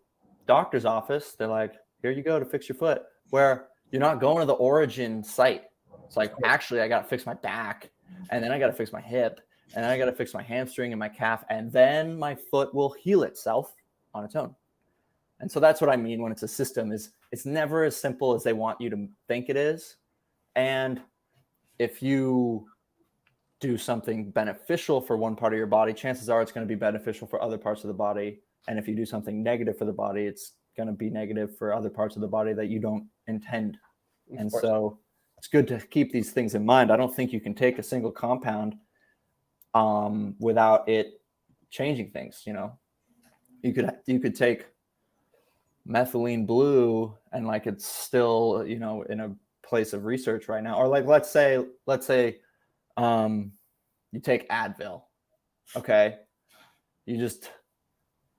doctor's office, they're like, here you go to fix your foot, where you're not going to the origin site. It's like, actually, I got to fix my back, and then I got to fix my hip, and then I got to fix my hamstring and my calf, and then my foot will heal itself on its own. And so that's what I mean when it's a system. Is it's never as simple as they want you to think it is. And if you do something beneficial for one part of your body, chances are it's going to be beneficial for other parts of the body. And if you do something negative for the body, it's going to be negative for other parts of the body that you don't intend. And so it's good to keep these things in mind. I don't think you can take a single compound without it changing things. You know, you could take methylene blue and like it's still, you know, in a place of research right now. Or like let's say you take Advil. Okay, you just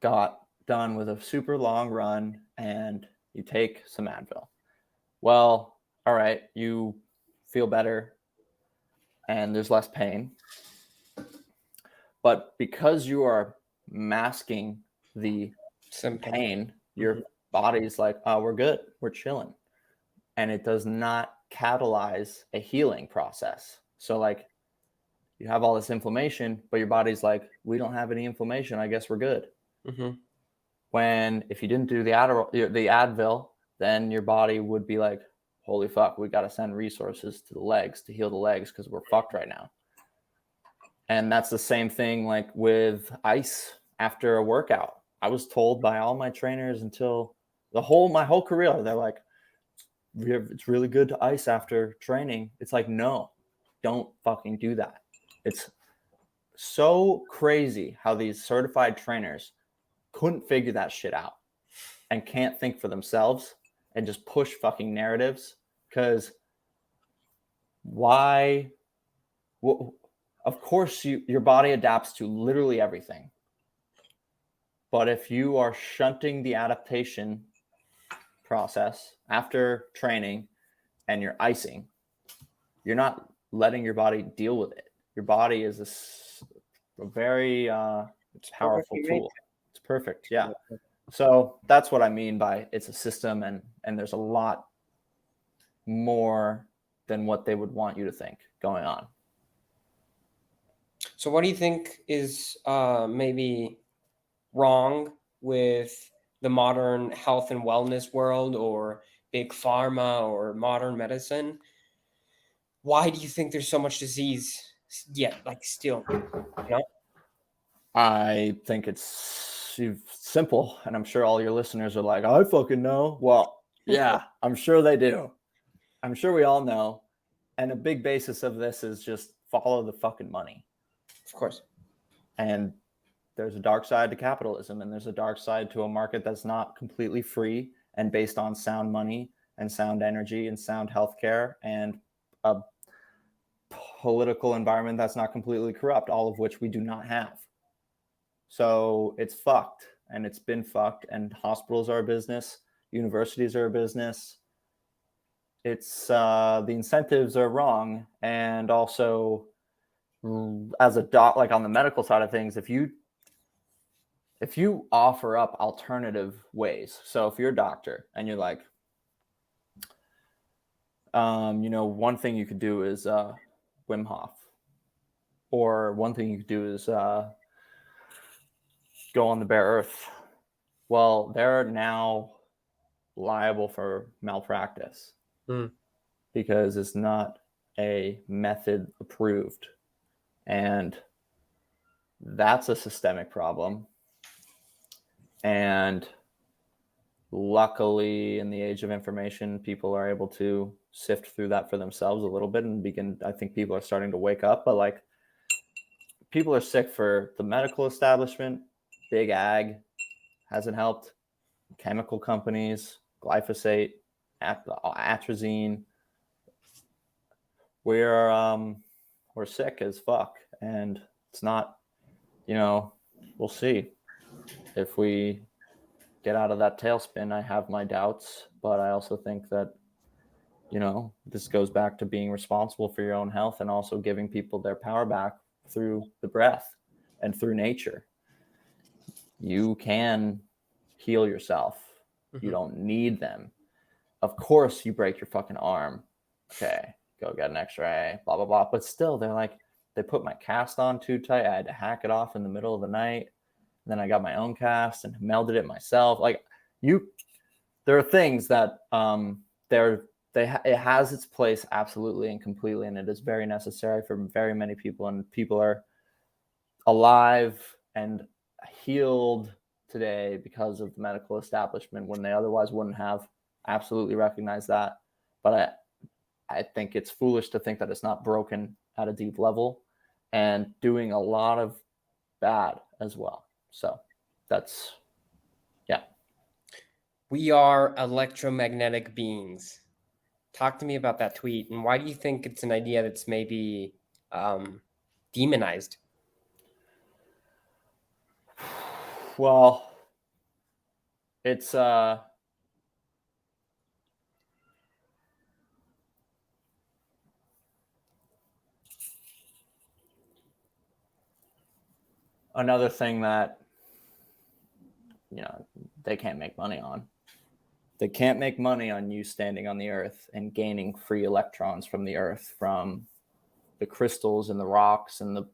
got done with a super long run and you take some Advil. Well, all right, you feel better and there's less pain. But because you are masking the pain, your body's like, oh, we're good, we're chilling. And it does not catalyze a healing process. So like you have all this inflammation, but your body's like, we don't have any inflammation. I guess we're good. Mm-hmm. When if you didn't do the Advil, then your body would be like, holy fuck, we got to send resources to the legs to heal the legs because we're fucked right now. And that's the same thing like with ice after a workout. I was told by all my trainers until my whole career, they're like, it's really good to ice after training. It's like, no, don't fucking do that. It's so crazy how these certified trainers couldn't figure that shit out and can't think for themselves and just push fucking narratives. Because why? Well, of course, your body adapts to literally everything. But if you are shunting the adaptation process after training and you're icing, you're not letting your body deal with it. Your body is a very powerful tool. It's perfect. Yeah. So that's what I mean by it's a system, and there's a lot more than what they would want you to think going on. So what do you think is maybe wrong with the modern health and wellness world or big pharma or modern medicine? Why do you think there's so much disease yet, like still, you know? I think it's simple, and I'm sure all your listeners are like, I fucking know. Well, yeah, I'm sure they do. I'm sure we all know. And a big basis of this is just follow the fucking money. Of course. And there's a dark side to capitalism, and there's a dark side to a market that's not completely free and based on sound money and sound energy and sound healthcare and a political environment that's not completely corrupt, all of which we do not have. So it's fucked, and it's been fucked, and hospitals are a business, universities are a business. It's the incentives are wrong, and also as a doc, like on the medical side of things, if you offer up alternative ways, so if you're a doctor and you're like, one thing you could do is Wim Hof, or one thing you could do is go on the bare earth. Well, they're now liable for malpractice because it's not a method approved, and that's a systemic problem. And luckily, in the age of information, people are able to sift through that for themselves a little bit and begin. I think people are starting to wake up, but like, people are sick for the medical establishment. Big ag hasn't helped. Chemical companies, glyphosate, atrazine. We're sick as fuck, and it's not. We'll see if we get out of that tailspin. I have my doubts, but I also think that this goes back to being responsible for your own health and also giving people their power back through the breath and through nature. You can heal yourself. You don't need them. Of course, you break your fucking arm. Okay, go get an x-ray, blah, blah, blah. But still, they're like, they put my cast on too tight. I had to hack it off in the middle of the night. And then I got my own cast and melded it myself. Like, there are things that it has its place absolutely and completely, and it is very necessary for very many people, and people are alive and healed today because of the medical establishment when they otherwise wouldn't have. Absolutely recognize that, but I think it's foolish to think that it's not broken at a deep level and doing a lot of bad as well. So that's, yeah. We are electromagnetic beings. Talk to me about that tweet, and why do you think it's an idea that's maybe demonized? Well, it's another thing that they can't make money on. They can't make money on you standing on the earth and gaining free electrons from the earth, from the crystals and the rocks, and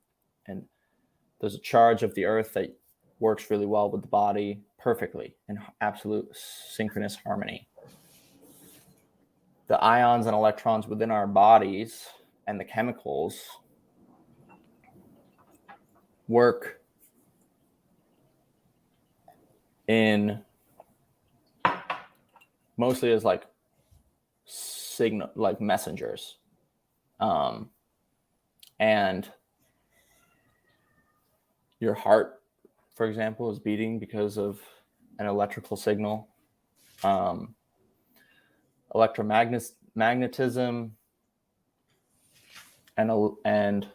there's a charge of the earth that works really well with the body perfectly in absolute synchronous harmony. The ions and electrons within our bodies and the chemicals work in mostly as like signal, like messengers, and your heart, for example, is beating because of an electrical signal. Electromagnetism and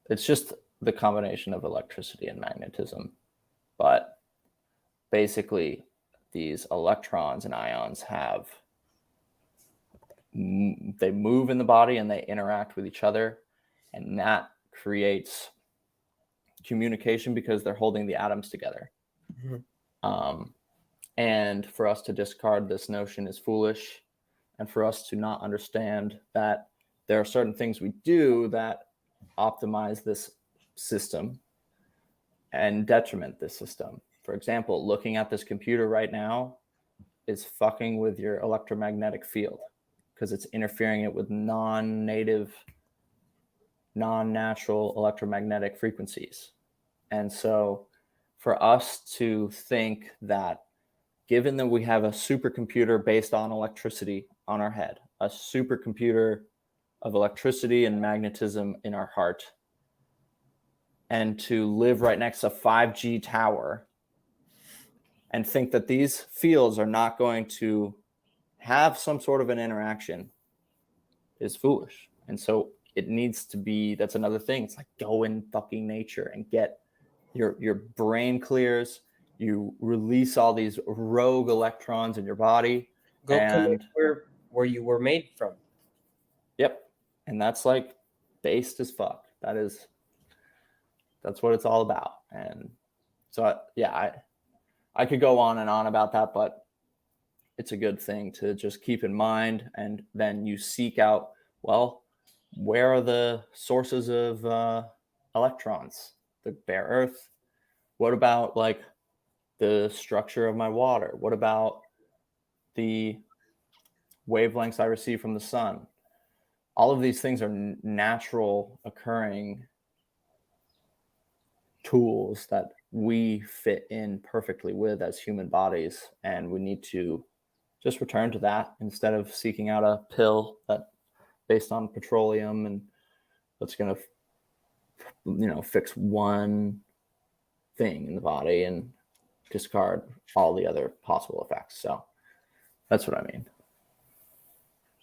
it's just the combination of electricity and magnetism, but basically these electrons and ions they move in the body and they interact with each other, and that creates communication because they're holding the atoms together. And for us to discard this notion is foolish, and for us to not understand that there are certain things we do that optimize this system and detriment this system. For example, looking at this computer right now is fucking with your electromagnetic field because it's interfering it with non-native, non-natural electromagnetic frequencies. And so for us to think that, given that we have a supercomputer based on electricity on our head, a supercomputer of electricity and magnetism in our heart, and to live right next to a 5G tower and think that these fields are not going to have some sort of an interaction is foolish. And so it needs to be, that's another thing. It's like, go in fucking nature and get your brain clears. You release all these rogue electrons in your body. Go And where you were made from. yep. And that's like based as fuck. That's what it's all about. And so, I could go on and on about that, but it's a good thing to just keep in mind. And then you seek out, well, where are the sources of electrons? The bare earth. What about like the structure of my water? What about the wavelengths I receive from the sun? All of these things are natural occurring tools that we fit in perfectly with as human bodies, and we need to just return to that instead of seeking out a pill that based on petroleum and that's going to fix one thing in the body and discard all the other possible effects. So that's what I mean.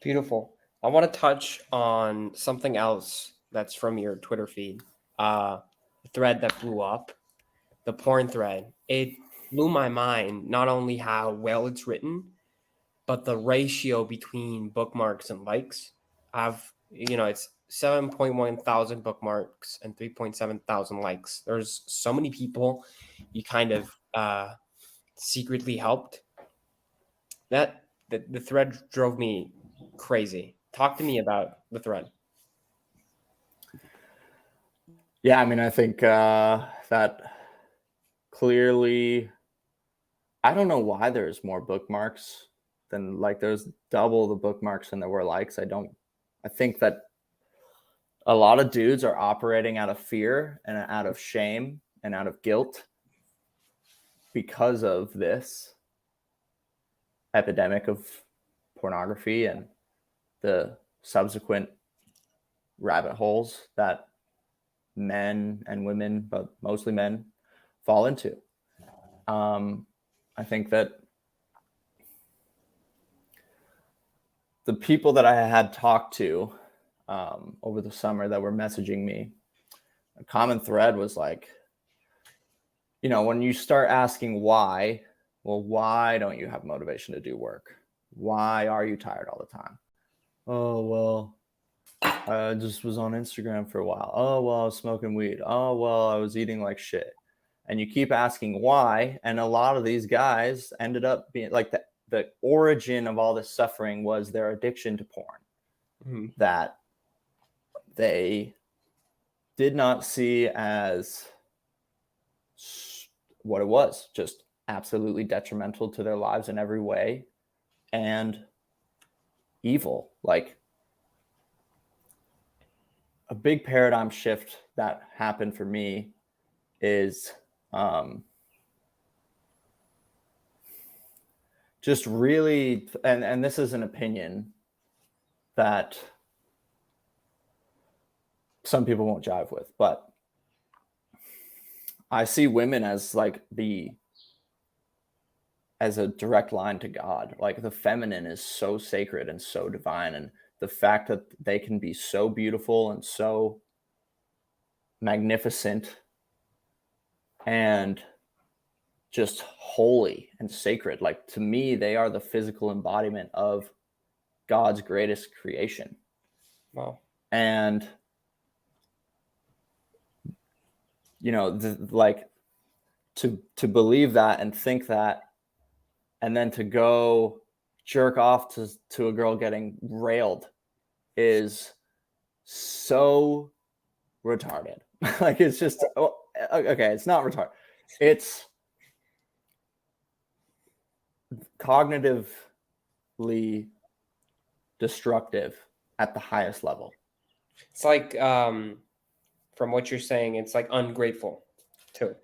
Beautiful. I want to touch on something else that's from your Twitter feed. The thread that blew up, the porn thread. It blew my mind, not only how well it's written, but the ratio between bookmarks and likes. It's 7.1 thousand bookmarks and 3.7 thousand likes. There's so many people you kind of secretly helped. That the thread drove me crazy. Talk to me about the thread. Yeah, I mean, I think that clearly, I don't know why there's more bookmarks than like there's double the bookmarks than there were likes. I think that a lot of dudes are operating out of fear and out of shame and out of guilt because of this epidemic of pornography and the subsequent rabbit holes that men and women, but mostly men, fall into. I think that the people that I had talked to over the summer that were messaging me, a common thread was like, when you start asking why, well, why don't you have motivation to do work? Why are you tired all the time? Oh, well, I just was on Instagram for a while. Oh, well, I was smoking weed. Oh, well, I was eating like shit. And you keep asking why. And a lot of these guys ended up being like the origin of all this suffering was their addiction to porn. Mm-hmm. That they did not see as what it was, just absolutely detrimental to their lives in every way and evil. Like, a big paradigm shift that happened for me is just really, and this is an opinion that some people won't jive with, but I see women as like as a direct line to God. Like, the feminine is so sacred and so divine, and the fact that they can be so beautiful and so magnificent and just holy and sacred. Like, to me, they are the physical embodiment of God's greatest creation. Wow. And, to believe that and think that, and then to go jerk off to a girl getting railed is so retarded. Like, it's just, okay, it's not retarded. It's cognitively destructive at the highest level. It's like, from what you're saying, it's like ungrateful. too.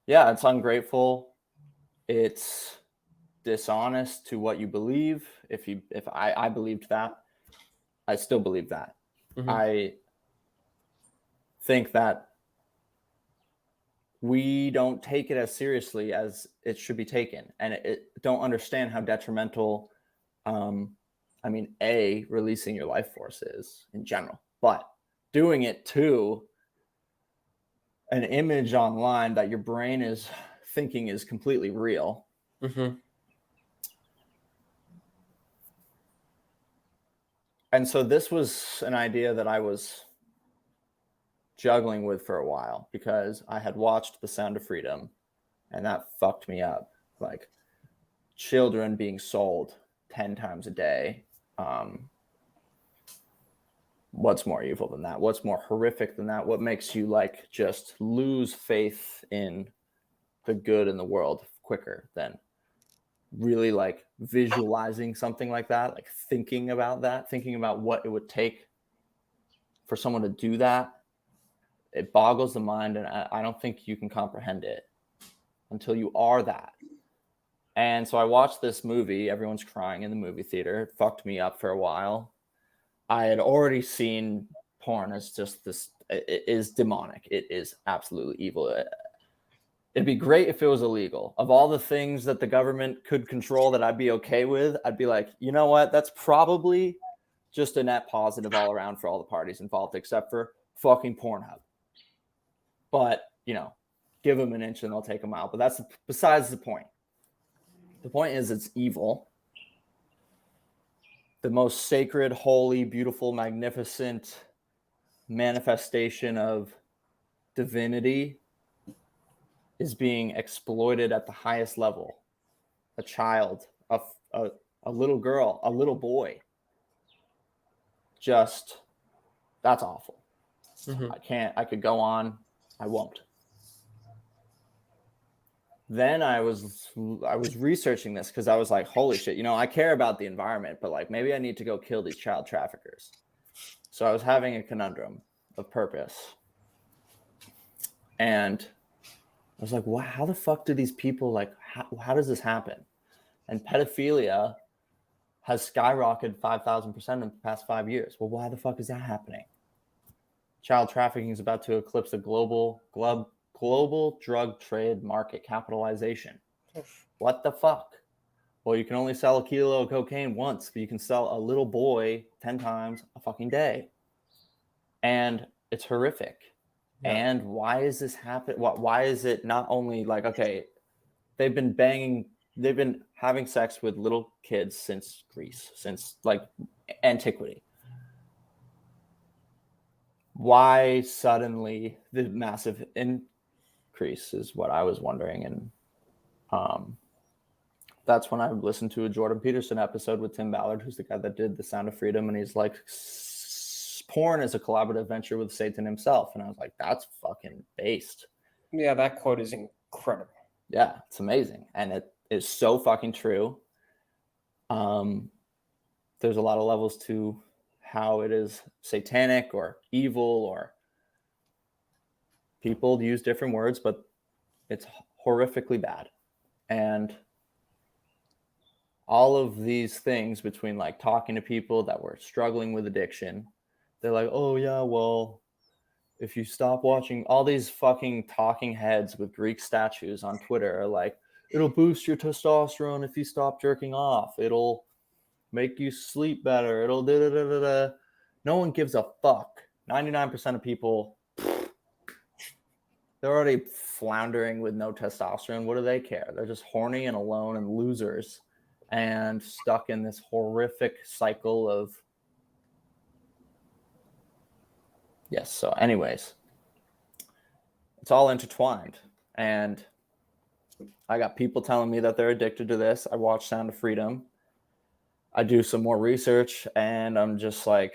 Yeah, it's ungrateful. It's dishonest to what you believe. If I believed that, I still believe that. Mhm. I think that we don't take it as seriously as it should be taken, and don't understand how detrimental releasing your life force is in general, but doing it to an image online that your brain is thinking is completely real. Mm-hmm. And so this was an idea that I was juggling with for a while because I had watched The Sound of Freedom, and that fucked me up. Like children being sold 10 times a day. What's more evil than that? What's more horrific than that? What makes you like just lose faith in the good in the world quicker than really like visualizing something like that, like thinking about what it would take for someone to do that? It boggles the mind, and I don't think you can comprehend it until you are that. And so I watched this movie. Everyone's crying in the movie theater. It fucked me up for a while. I had already seen porn as just this. It is demonic. It is absolutely evil. It'd be great if it was illegal. Of all the things that the government could control that I'd be okay with, I'd be like, you know what? That's probably just a net positive all around for all the parties involved, except for fucking Pornhub. But, give them an inch and they'll take them out. But that's besides the point. The point is it's evil. The most sacred, holy, beautiful, magnificent manifestation of divinity is being exploited at the highest level. A child, a little girl, a little boy. Just, that's awful. Mm-hmm. I could go on. I won't. Then I was researching this because I was like, holy shit, I care about the environment, but like maybe I need to go kill these child traffickers. So I was having a conundrum of purpose. And I was like, wow, how the fuck do these people like, how does this happen? And pedophilia has skyrocketed 5,000% in the past 5 years. Well, why the fuck is that happening? Child trafficking is about to eclipse the global drug trade market capitalization. What the fuck? Well, you can only sell a kilo of cocaine once, but you can sell a little boy 10 times a fucking day. And it's horrific. Yeah. And why is this happening? Why is it not only like, okay, they've been having sex with little kids since Greece, since like antiquity. Why suddenly the massive increase is what I was wondering. And that's when I listened to a Jordan Peterson episode with Tim Ballard, who's the guy that did The Sound of Freedom. And he's like, porn is a collaborative venture with Satan himself. And I was like, that's fucking based. Yeah, that quote is incredible. Yeah, it's amazing. And it is so fucking true. There's a lot of levels to how it is satanic or evil, or people use different words, but it's horrifically bad. And all of these things between like talking to people that were struggling with addiction, they're like, oh yeah, well, if you stop watching, all these fucking talking heads with Greek statues on Twitter are like, it'll boost your testosterone if you stop jerking off. It'll make you sleep better. It'll da-da-da-da-da. No one gives a fuck. 99% of people, they're already floundering with no testosterone. What do they care? They're just horny and alone and losers and stuck in this horrific cycle of. Yes. So anyways, it's all intertwined. And I got people telling me that they're addicted to this. I watch Sound of Freedom. I do some more research, and I'm just like,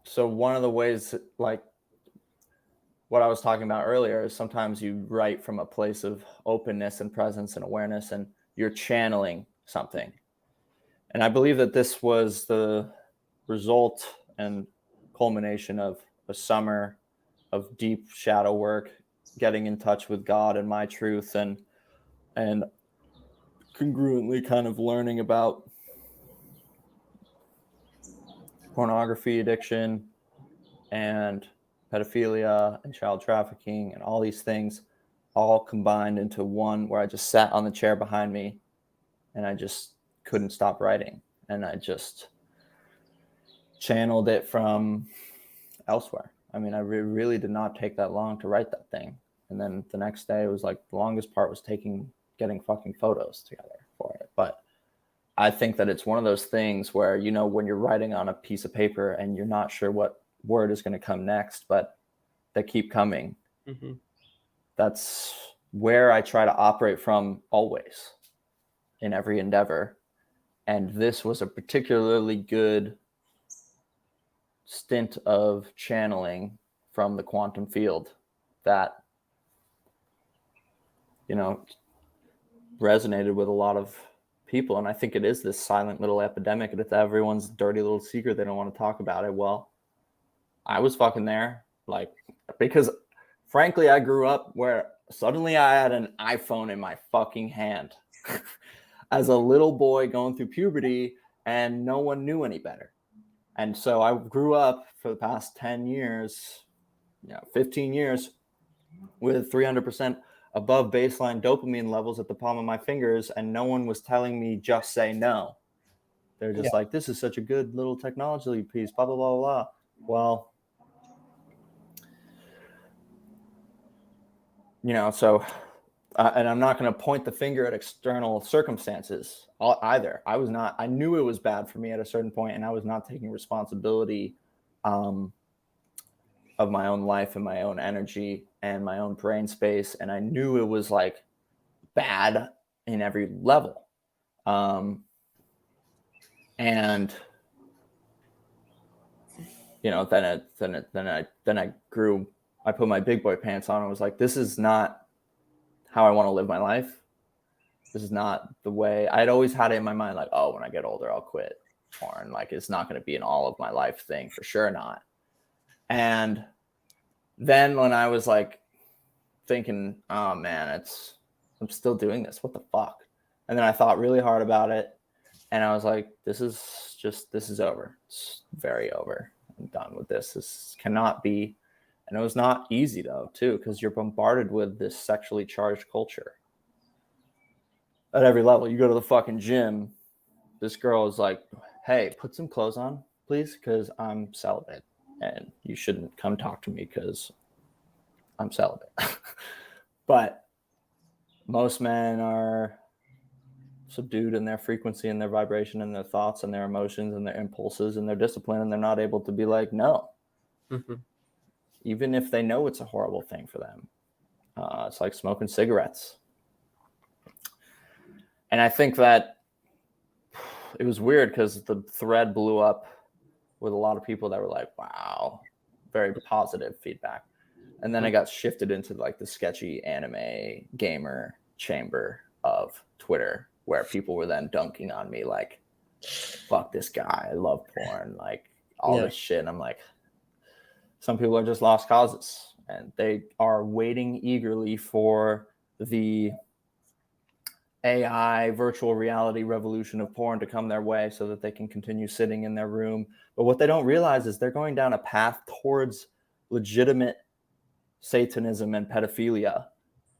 so one of the ways, like what I was talking about earlier, is sometimes you write from a place of openness and presence and awareness, and you're channeling something. And I believe that this was the result and culmination of a summer of deep shadow work, getting in touch with God and my truth, and congruently kind of learning about pornography addiction and pedophilia and child trafficking and all these things all combined into one, where I just sat on the chair behind me and I just couldn't stop writing. And I just channeled it from elsewhere. I mean, I really did not take that long to write that thing. And then the next day, it was like the longest part was getting fucking photos together for it. But I think that it's one of those things where, you know, when you're writing on a piece of paper and you're not sure what word is going to come next, but they keep coming. Mm-hmm. That's where I try to operate from always in every endeavor. And this was a particularly good stint of channeling from the quantum field that, you know, resonated with a lot of people. And I think it is this silent little epidemic, and it's everyone's dirty little secret. They don't want to talk about it. Well, I was fucking there, like, because frankly, I grew up where suddenly I had an iPhone in my fucking hand as a little boy going through puberty, and no one knew any better. And so I grew up for the past 10 years, 15 years with 300% above baseline dopamine levels at the palm of my fingers. And no one was telling me just say no. They're just like, this is such a good little technology piece, blah, blah, blah, blah. Well, so, and I'm not going to point the finger at external circumstances either. I knew it was bad for me at a certain point, and I was not taking responsibility of my own life and my own energy and my own brain space. And I knew it was like bad in every level. And then I grew. I put my big boy pants on and was like, this is not how I want to live my life. This is not the way. I'd always had it in my mind, like, oh, when I get older, I'll quit porn. Like, it's not going to be an all of my life thing, for sure not. And then when I was like thinking, oh man, I'm still doing this. What the fuck? And then I thought really hard about it. And I was like, this is over. It's very over. I'm done with this. This cannot be. And it was not easy, though, too, because you're bombarded with this sexually charged culture at every level. You go to the fucking gym. This girl is like, hey, put some clothes on, please, because I'm celibate. And you shouldn't come talk to me because I'm celibate. But most men are subdued in their frequency and their vibration and their thoughts and their emotions and their impulses and their discipline, and they're not able to be like, no. Mm-hmm. Even if they know it's a horrible thing for them. It's like smoking cigarettes. And I think that it was weird because the thread blew up with a lot of people that were like, wow, very positive feedback. And then I got shifted into like the sketchy anime gamer chamber of Twitter, where people were then dunking on me like, fuck this guy, I love porn, like all this shit. And I'm like, some people are just lost causes, and they are waiting eagerly for the AI virtual reality revolution of porn to come their way so that they can continue sitting in their room. But what they don't realize is they're going down a path towards legitimate Satanism and pedophilia.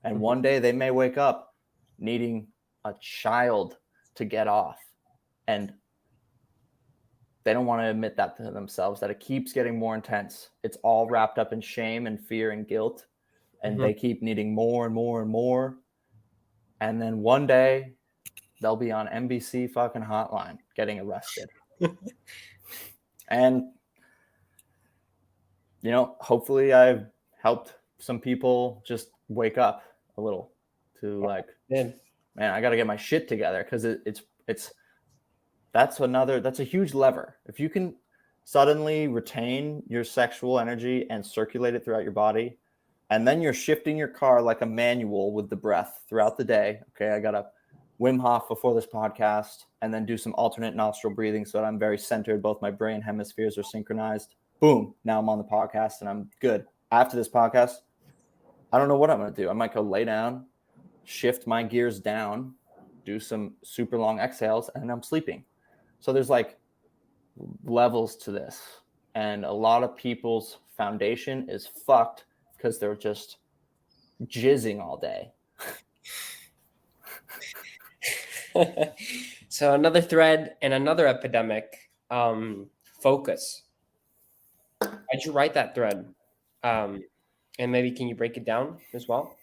And one day they may wake up needing a child to get off. And they don't want to admit that to themselves, that it keeps getting more intense. It's all wrapped up in shame and fear and guilt. And they keep needing more and more and more. And then one day they'll be on NBC fucking hotline getting arrested. And, hopefully I've helped some people just wake up a little to like, man, I got to get my shit together. Cause that's a huge lever. If you can suddenly retain your sexual energy and circulate it throughout your body, and then you're shifting your car like a manual with the breath throughout the day. Okay, I got to Wim Hof before this podcast, and then do some alternate nostril breathing so that I'm very centered. Both my brain hemispheres are synchronized. Boom. Now I'm on the podcast and I'm good. After this podcast, I don't know what I'm going to do. I might go lay down, shift my gears down, do some super long exhales, and I'm sleeping. So there's like levels to this. And a lot of people's foundation is fucked because they're just jizzing all day. So another thread and another epidemic, focus. Why'd you write that thread? And maybe can you break it down as well?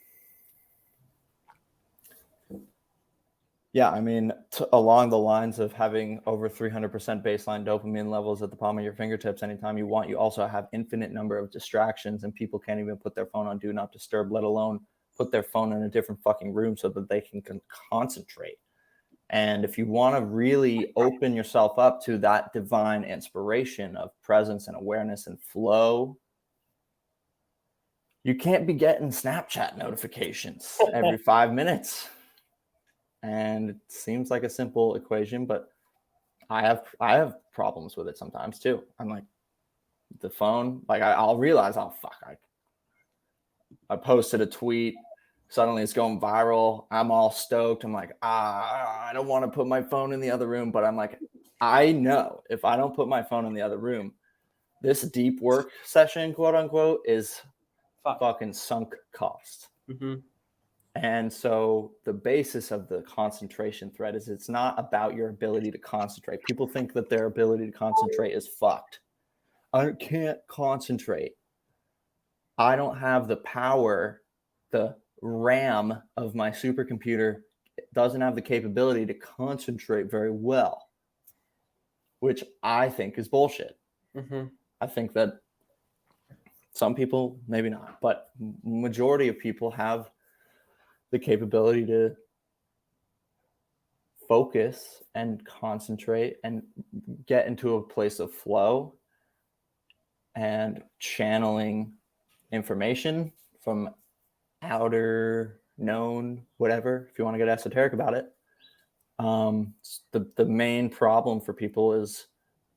Yeah, I mean, along the lines of having over 300% baseline dopamine levels at the palm of your fingertips anytime you want, you also have infinite number of distractions, and people can't even put their phone on do not disturb, let alone put their phone in a different fucking room so that they can concentrate. And if you want to really open yourself up to that divine inspiration of presence and awareness and flow, you can't be getting Snapchat notifications every 5 minutes. And it seems like a simple equation, but I have problems with it sometimes too. I'm like, the phone, like I'll realize, oh fuck, I posted a tweet, suddenly it's going viral. I'm all stoked. I'm like, I don't want to put my phone in the other room, but I'm like, I know if I don't put my phone in the other room, this deep work session, quote unquote, is fucking sunk cost. Mm-hmm. And so the basis of the concentration thread is it's not about your ability to concentrate. People think that their ability to concentrate is fucked. I can't concentrate. I don't have the power, the RAM of my supercomputer doesn't have the capability to concentrate very well, which I think is bullshit. Mm-hmm. I think that some people, maybe not, but majority of people have the capability to focus and concentrate and get into a place of flow and channeling information from outer known, whatever, if you want to get esoteric about it. The main problem for people is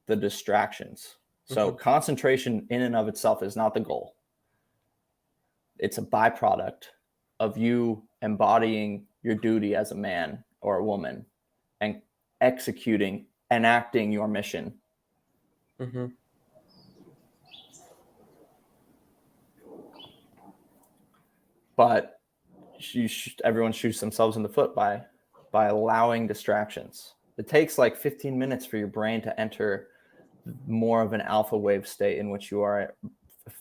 the distractions. So concentration in and of itself is not the goal. It's a byproduct of you embodying your duty as a man or a woman and executing, enacting your mission. Mm-hmm. But everyone shoots themselves in the foot by allowing distractions. It takes like 15 minutes for your brain to enter more of an alpha wave state in which you are at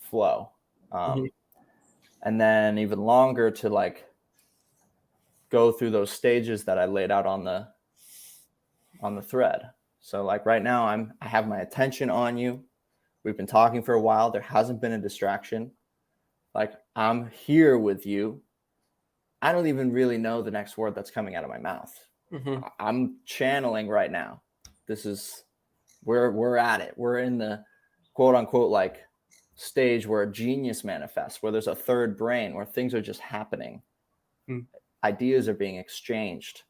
flow. And then even longer to like go through those stages that I laid out on the thread. So like right now I have my attention on you. We've been talking for a while. There hasn't been a distraction. Like I'm here with you. I don't even really know the next word that's coming out of my mouth. Mm-hmm. I'm channeling right now. This is we're at it. We're in the quote unquote like stage where a genius manifests, where there's a third brain, where things are just happening. Ideas are being exchanged.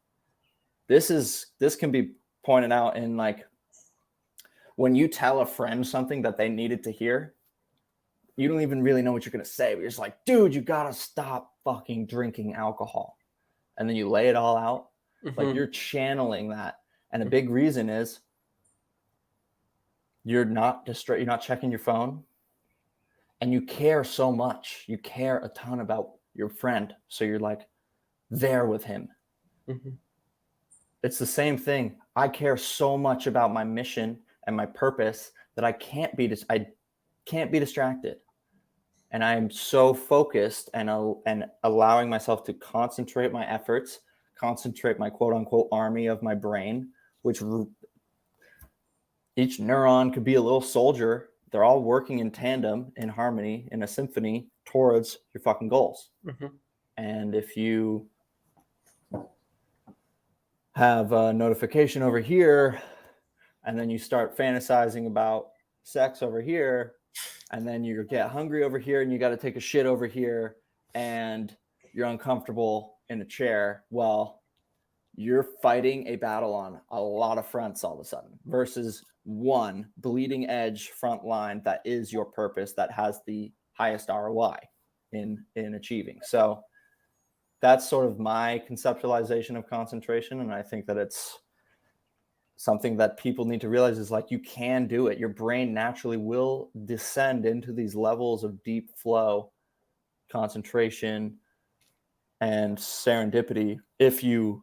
This can be pointed out in like when you tell a friend something that they needed to hear, you don't even really know what you're going to say, but you're just like, dude, you got to stop fucking drinking alcohol. And then you lay it all out. Like you're channeling that. And a big reason is you're not you're not checking your phone, and you care so much. You care a ton about your friend. So you're like there with him. It's the same thing. I care so much about my mission and my purpose that I can't be distracted. And I'm so focused and allowing myself to concentrate my efforts, concentrate my quote unquote army of my brain, which each neuron could be a little soldier. They're all working in tandem, in harmony, in a symphony towards your fucking goals. And if you have a notification over here, and then you start fantasizing about sex over here, and then you get hungry over here, and you got to take a shit over here, and you're uncomfortable in a chair, well, you're fighting a battle on a lot of fronts all of a sudden versus one bleeding edge front line that is your purpose, that has the highest ROI in achieving. So that's sort of my conceptualization of concentration. And I think that it's something that people need to realize is like, you can do it. Your brain naturally will descend into these levels of deep flow, concentration, and serendipity if you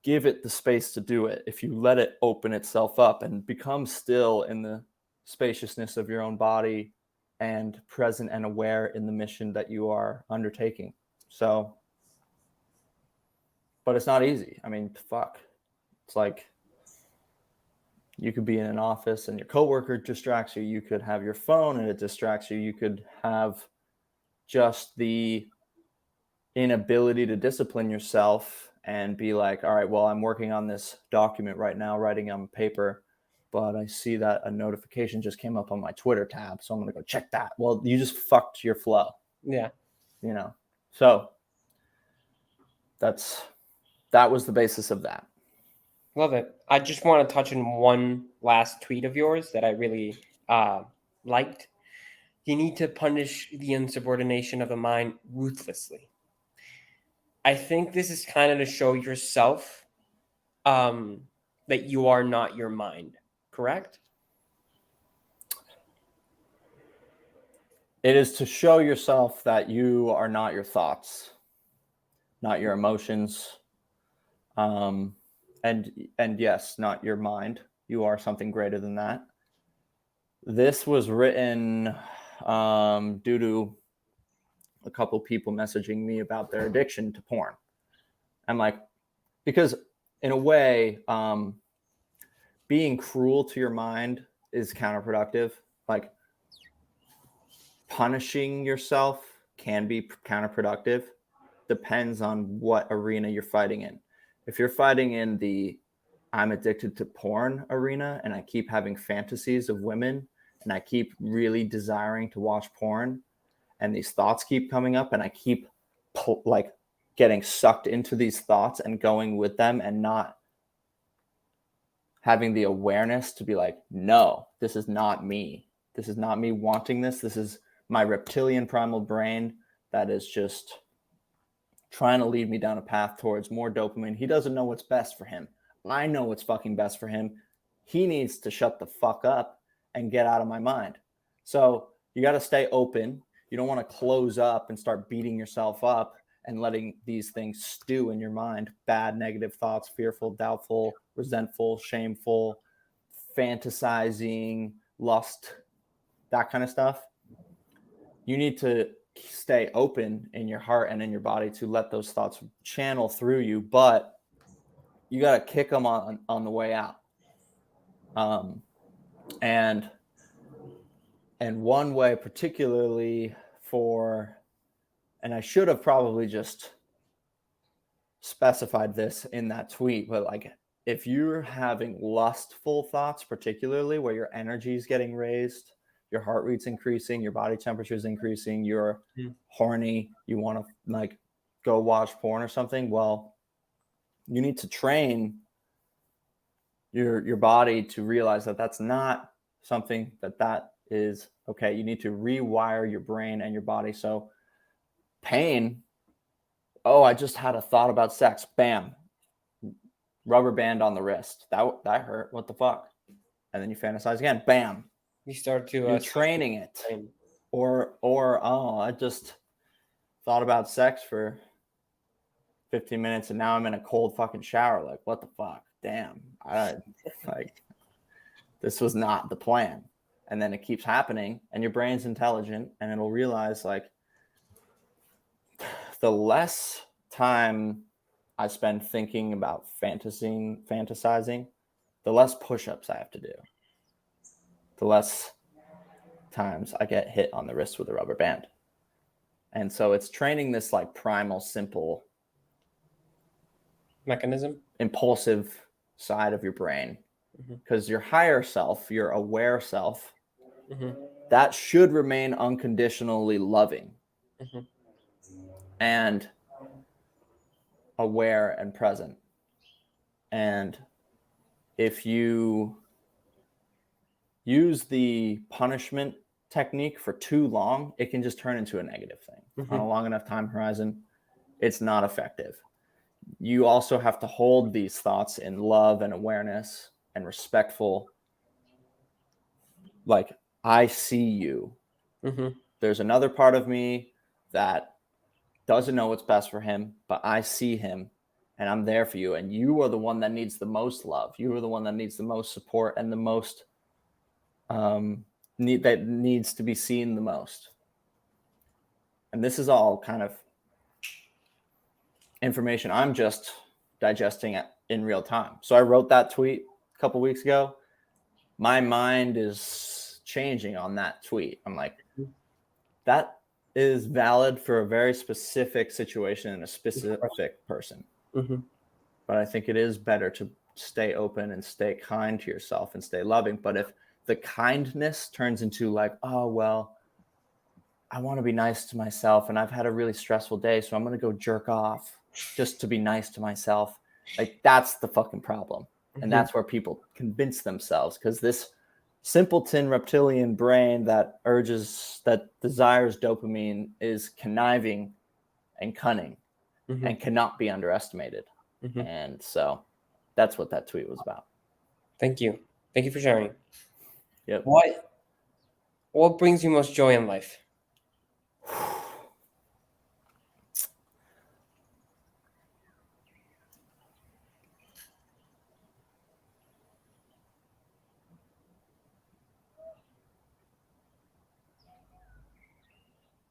give it the space to do it, if you let it open itself up and become still in the spaciousness of your own body and present and aware in the mission that you are undertaking. So, but it's not easy. I mean, fuck. It's like you could be in an office and your coworker distracts you. You could have your phone and it distracts you. You could have just the inability to discipline yourself and be like, all right, well, I'm working on this document right now, writing on paper, but I see that a notification just came up on my Twitter tab, so I'm going to go check that. Well, you just fucked your flow. Yeah. You know? So that was the basis of that. Love it. I just want to touch on one last tweet of yours that I really liked. You need to punish the insubordination of the mind ruthlessly. I think this is kind of to show yourself that you are not your mind, correct? It is to show yourself that you are not your thoughts, not your emotions, and yes, not your mind. You are something greater than that. This was written due to a couple people messaging me about their addiction to porn. I'm like, because in a way, being cruel to your mind is counterproductive. Like, punishing yourself can be counterproductive. Depends on what arena you're fighting in. If you're fighting in the I'm addicted to porn arena and I keep having fantasies of women and I keep really desiring to watch porn and these thoughts keep coming up and I keep like getting sucked into these thoughts and going with them and not having the awareness to be like, no, this is not me. This is not me wanting this. This is my reptilian primal brain that is just trying to lead me down a path towards more dopamine. He doesn't know what's best for him. I know what's fucking best for him. He needs to shut the fuck up and get out of my mind. So you got to stay open. You don't want to close up and start beating yourself up and letting these things stew in your mind. Bad, negative thoughts, fearful, doubtful, resentful, shameful, fantasizing, lust, that kind of stuff. You need to stay open in your heart and in your body to let those thoughts channel through you, but you got to kick them on the way out. And one way particularly for, and I should have probably just specified this in that tweet, but like if you're having lustful thoughts, particularly where your energy is getting raised, your heart rate's increasing, your body temperature is increasing, you're horny, you want to like go watch porn or something, well, you need to train your body to realize that that's not something that is okay. You need to rewire your brain and your body. So pain, oh, I just had a thought about sex, bam, rubber band on the wrist, that hurt, what the fuck? And then you fantasize again, bam, You start to you're training it. Or oh, I just thought about sex for 15 minutes and now I'm in a cold fucking shower. Like, what the fuck? Damn. Like, this was not the plan. And then it keeps happening and your brain's intelligent and it'll realize like the less time I spend thinking about fantasizing, the less push-ups I have to do. The less times I get hit on the wrist with a rubber band. And so it's training this like primal, simple mechanism, impulsive side of your brain. Because your higher self, your aware self, that should remain unconditionally loving and aware and present. And if you use the punishment technique for too long, it can just turn into a negative thing. Mm-hmm. On a long enough time horizon, it's not effective. You also have to hold these thoughts in love and awareness and respectful. Like, I see you. Mm-hmm. There's another part of me that doesn't know what's best for him, but I see him and I'm there for you. And you are the one that needs the most love. You are the one that needs the most support and the most that needs to be seen the most. And this is all kind of information I'm just digesting in real time. So I wrote that tweet a couple weeks ago. My mind is changing on that tweet. I'm like, that is valid for a very specific situation and a specific person. Mm-hmm. But I think it is better to stay open and stay kind to yourself and stay loving. But if the kindness turns into like, oh, well, I want to be nice to myself and I've had a really stressful day, so I'm going to go jerk off just to be nice to myself. Like, that's the fucking problem. Mm-hmm. And that's where people convince themselves, because this simpleton reptilian brain that desires dopamine is conniving and cunning mm-hmm. and cannot be underestimated. Mm-hmm. And so that's what that tweet was about. Thank you. Thank you for sharing. Yep. What brings you most joy in life?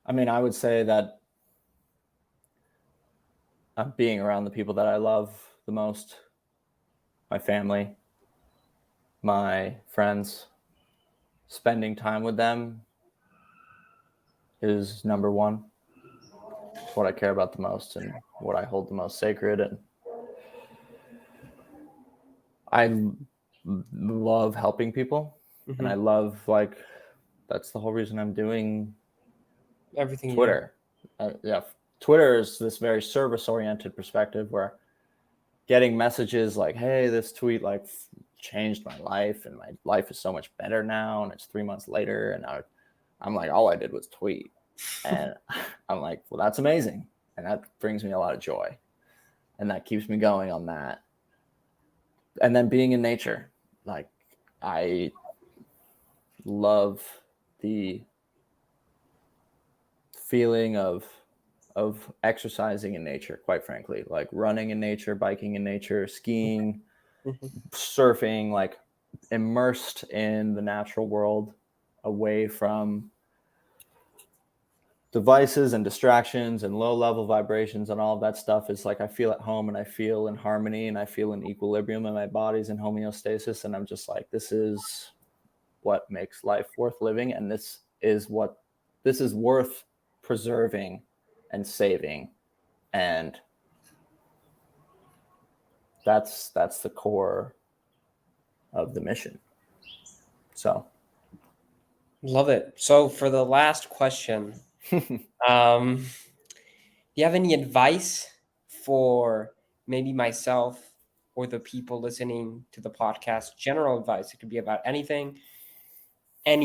I mean, I would say that I'm being around the people that I love the most, my family, my friends. Spending time with them is number one. It's what I care about the most and what I hold the most sacred. And I love helping people. Mm-hmm. And I love, like, that's the whole reason I'm doing everything. Twitter. Yeah. Twitter is this very service-oriented perspective where getting messages like, hey, this tweet like changed my life and my life is so much better now. And it's 3 months later. And I'm like, all I did was tweet. And I'm like, well, that's amazing. And that brings me a lot of joy. And that keeps me going on that. And then being in nature. Like, I love the feeling of exercising in nature, quite frankly, like running in nature, biking in nature, skiing, surfing, like immersed in the natural world, away from devices and distractions and low level vibrations and all of that stuff. Is like, I feel at home and I feel in harmony and I feel in equilibrium and my body's in homeostasis. And I'm just like, this is what makes life worth living. And this is worth preserving and saving. And that's the core of the mission. So love it. So for the last question, do you have any advice for maybe myself or the people listening to the podcast? General advice. It could be about anything. I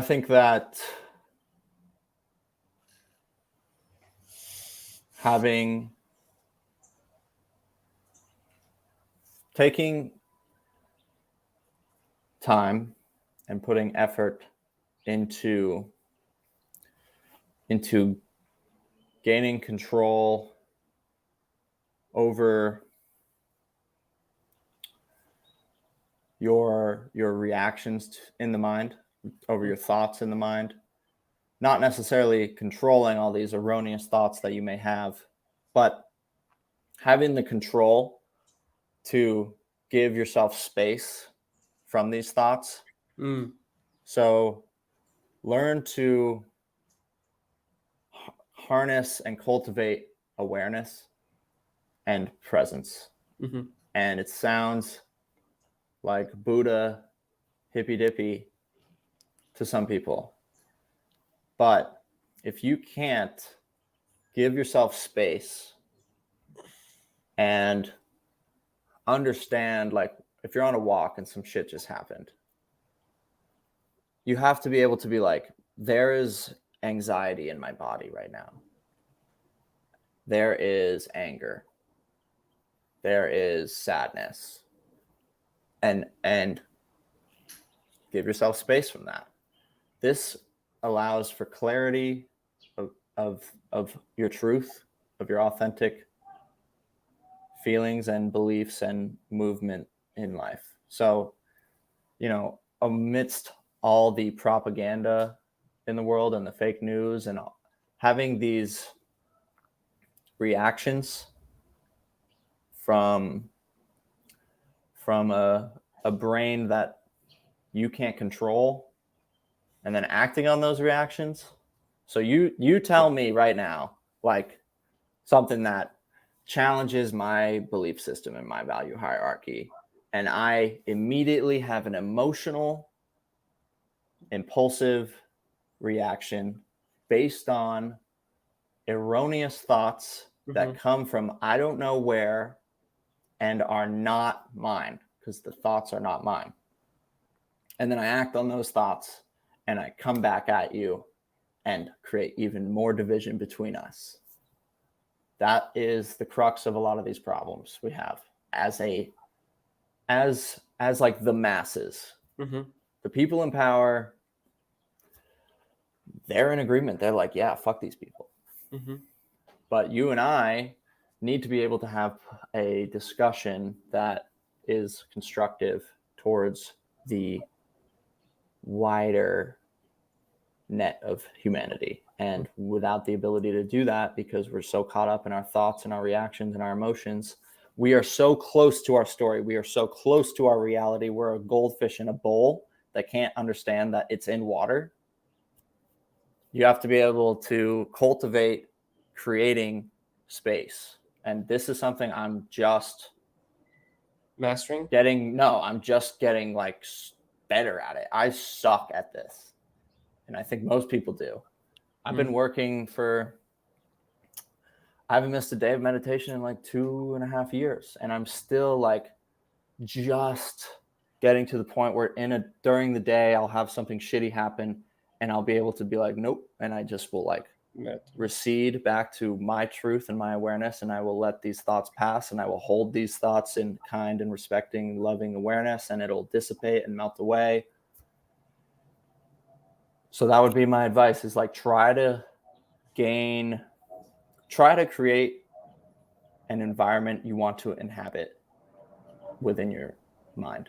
think that taking time and putting effort into gaining control over your reactions in the mind, over your thoughts in the mind, not necessarily controlling all these erroneous thoughts that you may have, but having the control to give yourself space from these thoughts So learn to harness and cultivate awareness and presence. Mm-hmm. And it sounds like Buddha hippy dippy to some people. But if you can't give yourself space and understand, like if you're on a walk and some shit just happened, you have to be able to be like, there is anxiety in my body right now. There is anger. There is sadness. And give yourself space from that. This allows for clarity of your truth, of your authentic feelings and beliefs and movement in life. So, amidst all the propaganda in the world and the fake news and having these reactions from a brain that you can't control and then acting on those reactions. So you tell me right now, like something that challenges my belief system and my value hierarchy, and I immediately have an emotional, impulsive reaction based on erroneous thoughts that come from I don't know where and are not mine, because the thoughts are not mine. And then I act on those thoughts and I come back at you and create even more division between us. That is the crux of a lot of these problems we have as like the masses. The people in power, they're in agreement. They're like, yeah, fuck these people. But you and I need to be able to have a discussion that is constructive towards the wider net of humanity. And without the ability to do that, because we're so caught up in our thoughts and our reactions and our emotions, we are so close to our story. We are so close to our reality. We're a goldfish in a bowl that can't understand that it's in water. You have to be able to cultivate creating space. And this is something I'm just mastering. I'm just getting like better at it. I suck at this. And I think most people do. I've been working I haven't missed a day of meditation in like 2.5 years. And I'm still like just getting to the point where during the day, I'll have something shitty happen and I'll be able to be like, nope. And I just will like recede back to my truth and my awareness. And I will let these thoughts pass and I will hold these thoughts in kind and respecting, loving awareness, and it'll dissipate and melt away. So that would be my advice, is like try to create an environment you want to inhabit within your mind.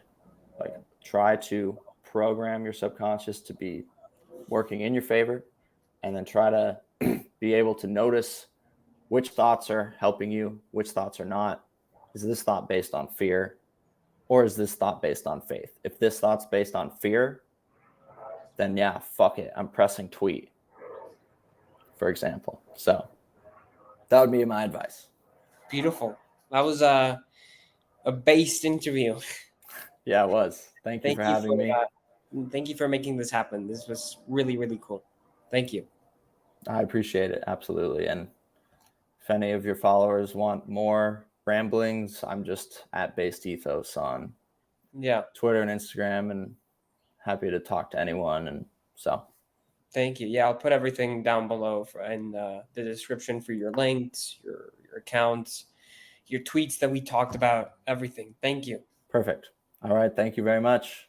Like try to program your subconscious to be working in your favor, and then try to be able to notice which thoughts are helping you, which thoughts are not. Is this thought based on fear, or is this thought based on faith? If this thought's based on fear, then yeah, fuck it, I'm pressing tweet, for example. So that would be my advice. Beautiful. That was a based interview. Yeah, it was. Thank you for having me. Thank you for making this happen. This was really, really cool. Thank you. I appreciate it. Absolutely. And if any of your followers want more ramblings, I'm just at Based Ethos on Twitter and Instagram, and happy to talk to anyone. And so thank you. Yeah, I'll put everything down below in the description for your links, your accounts, your tweets that we talked about, everything. Thank you. Perfect. All right. Thank you very much.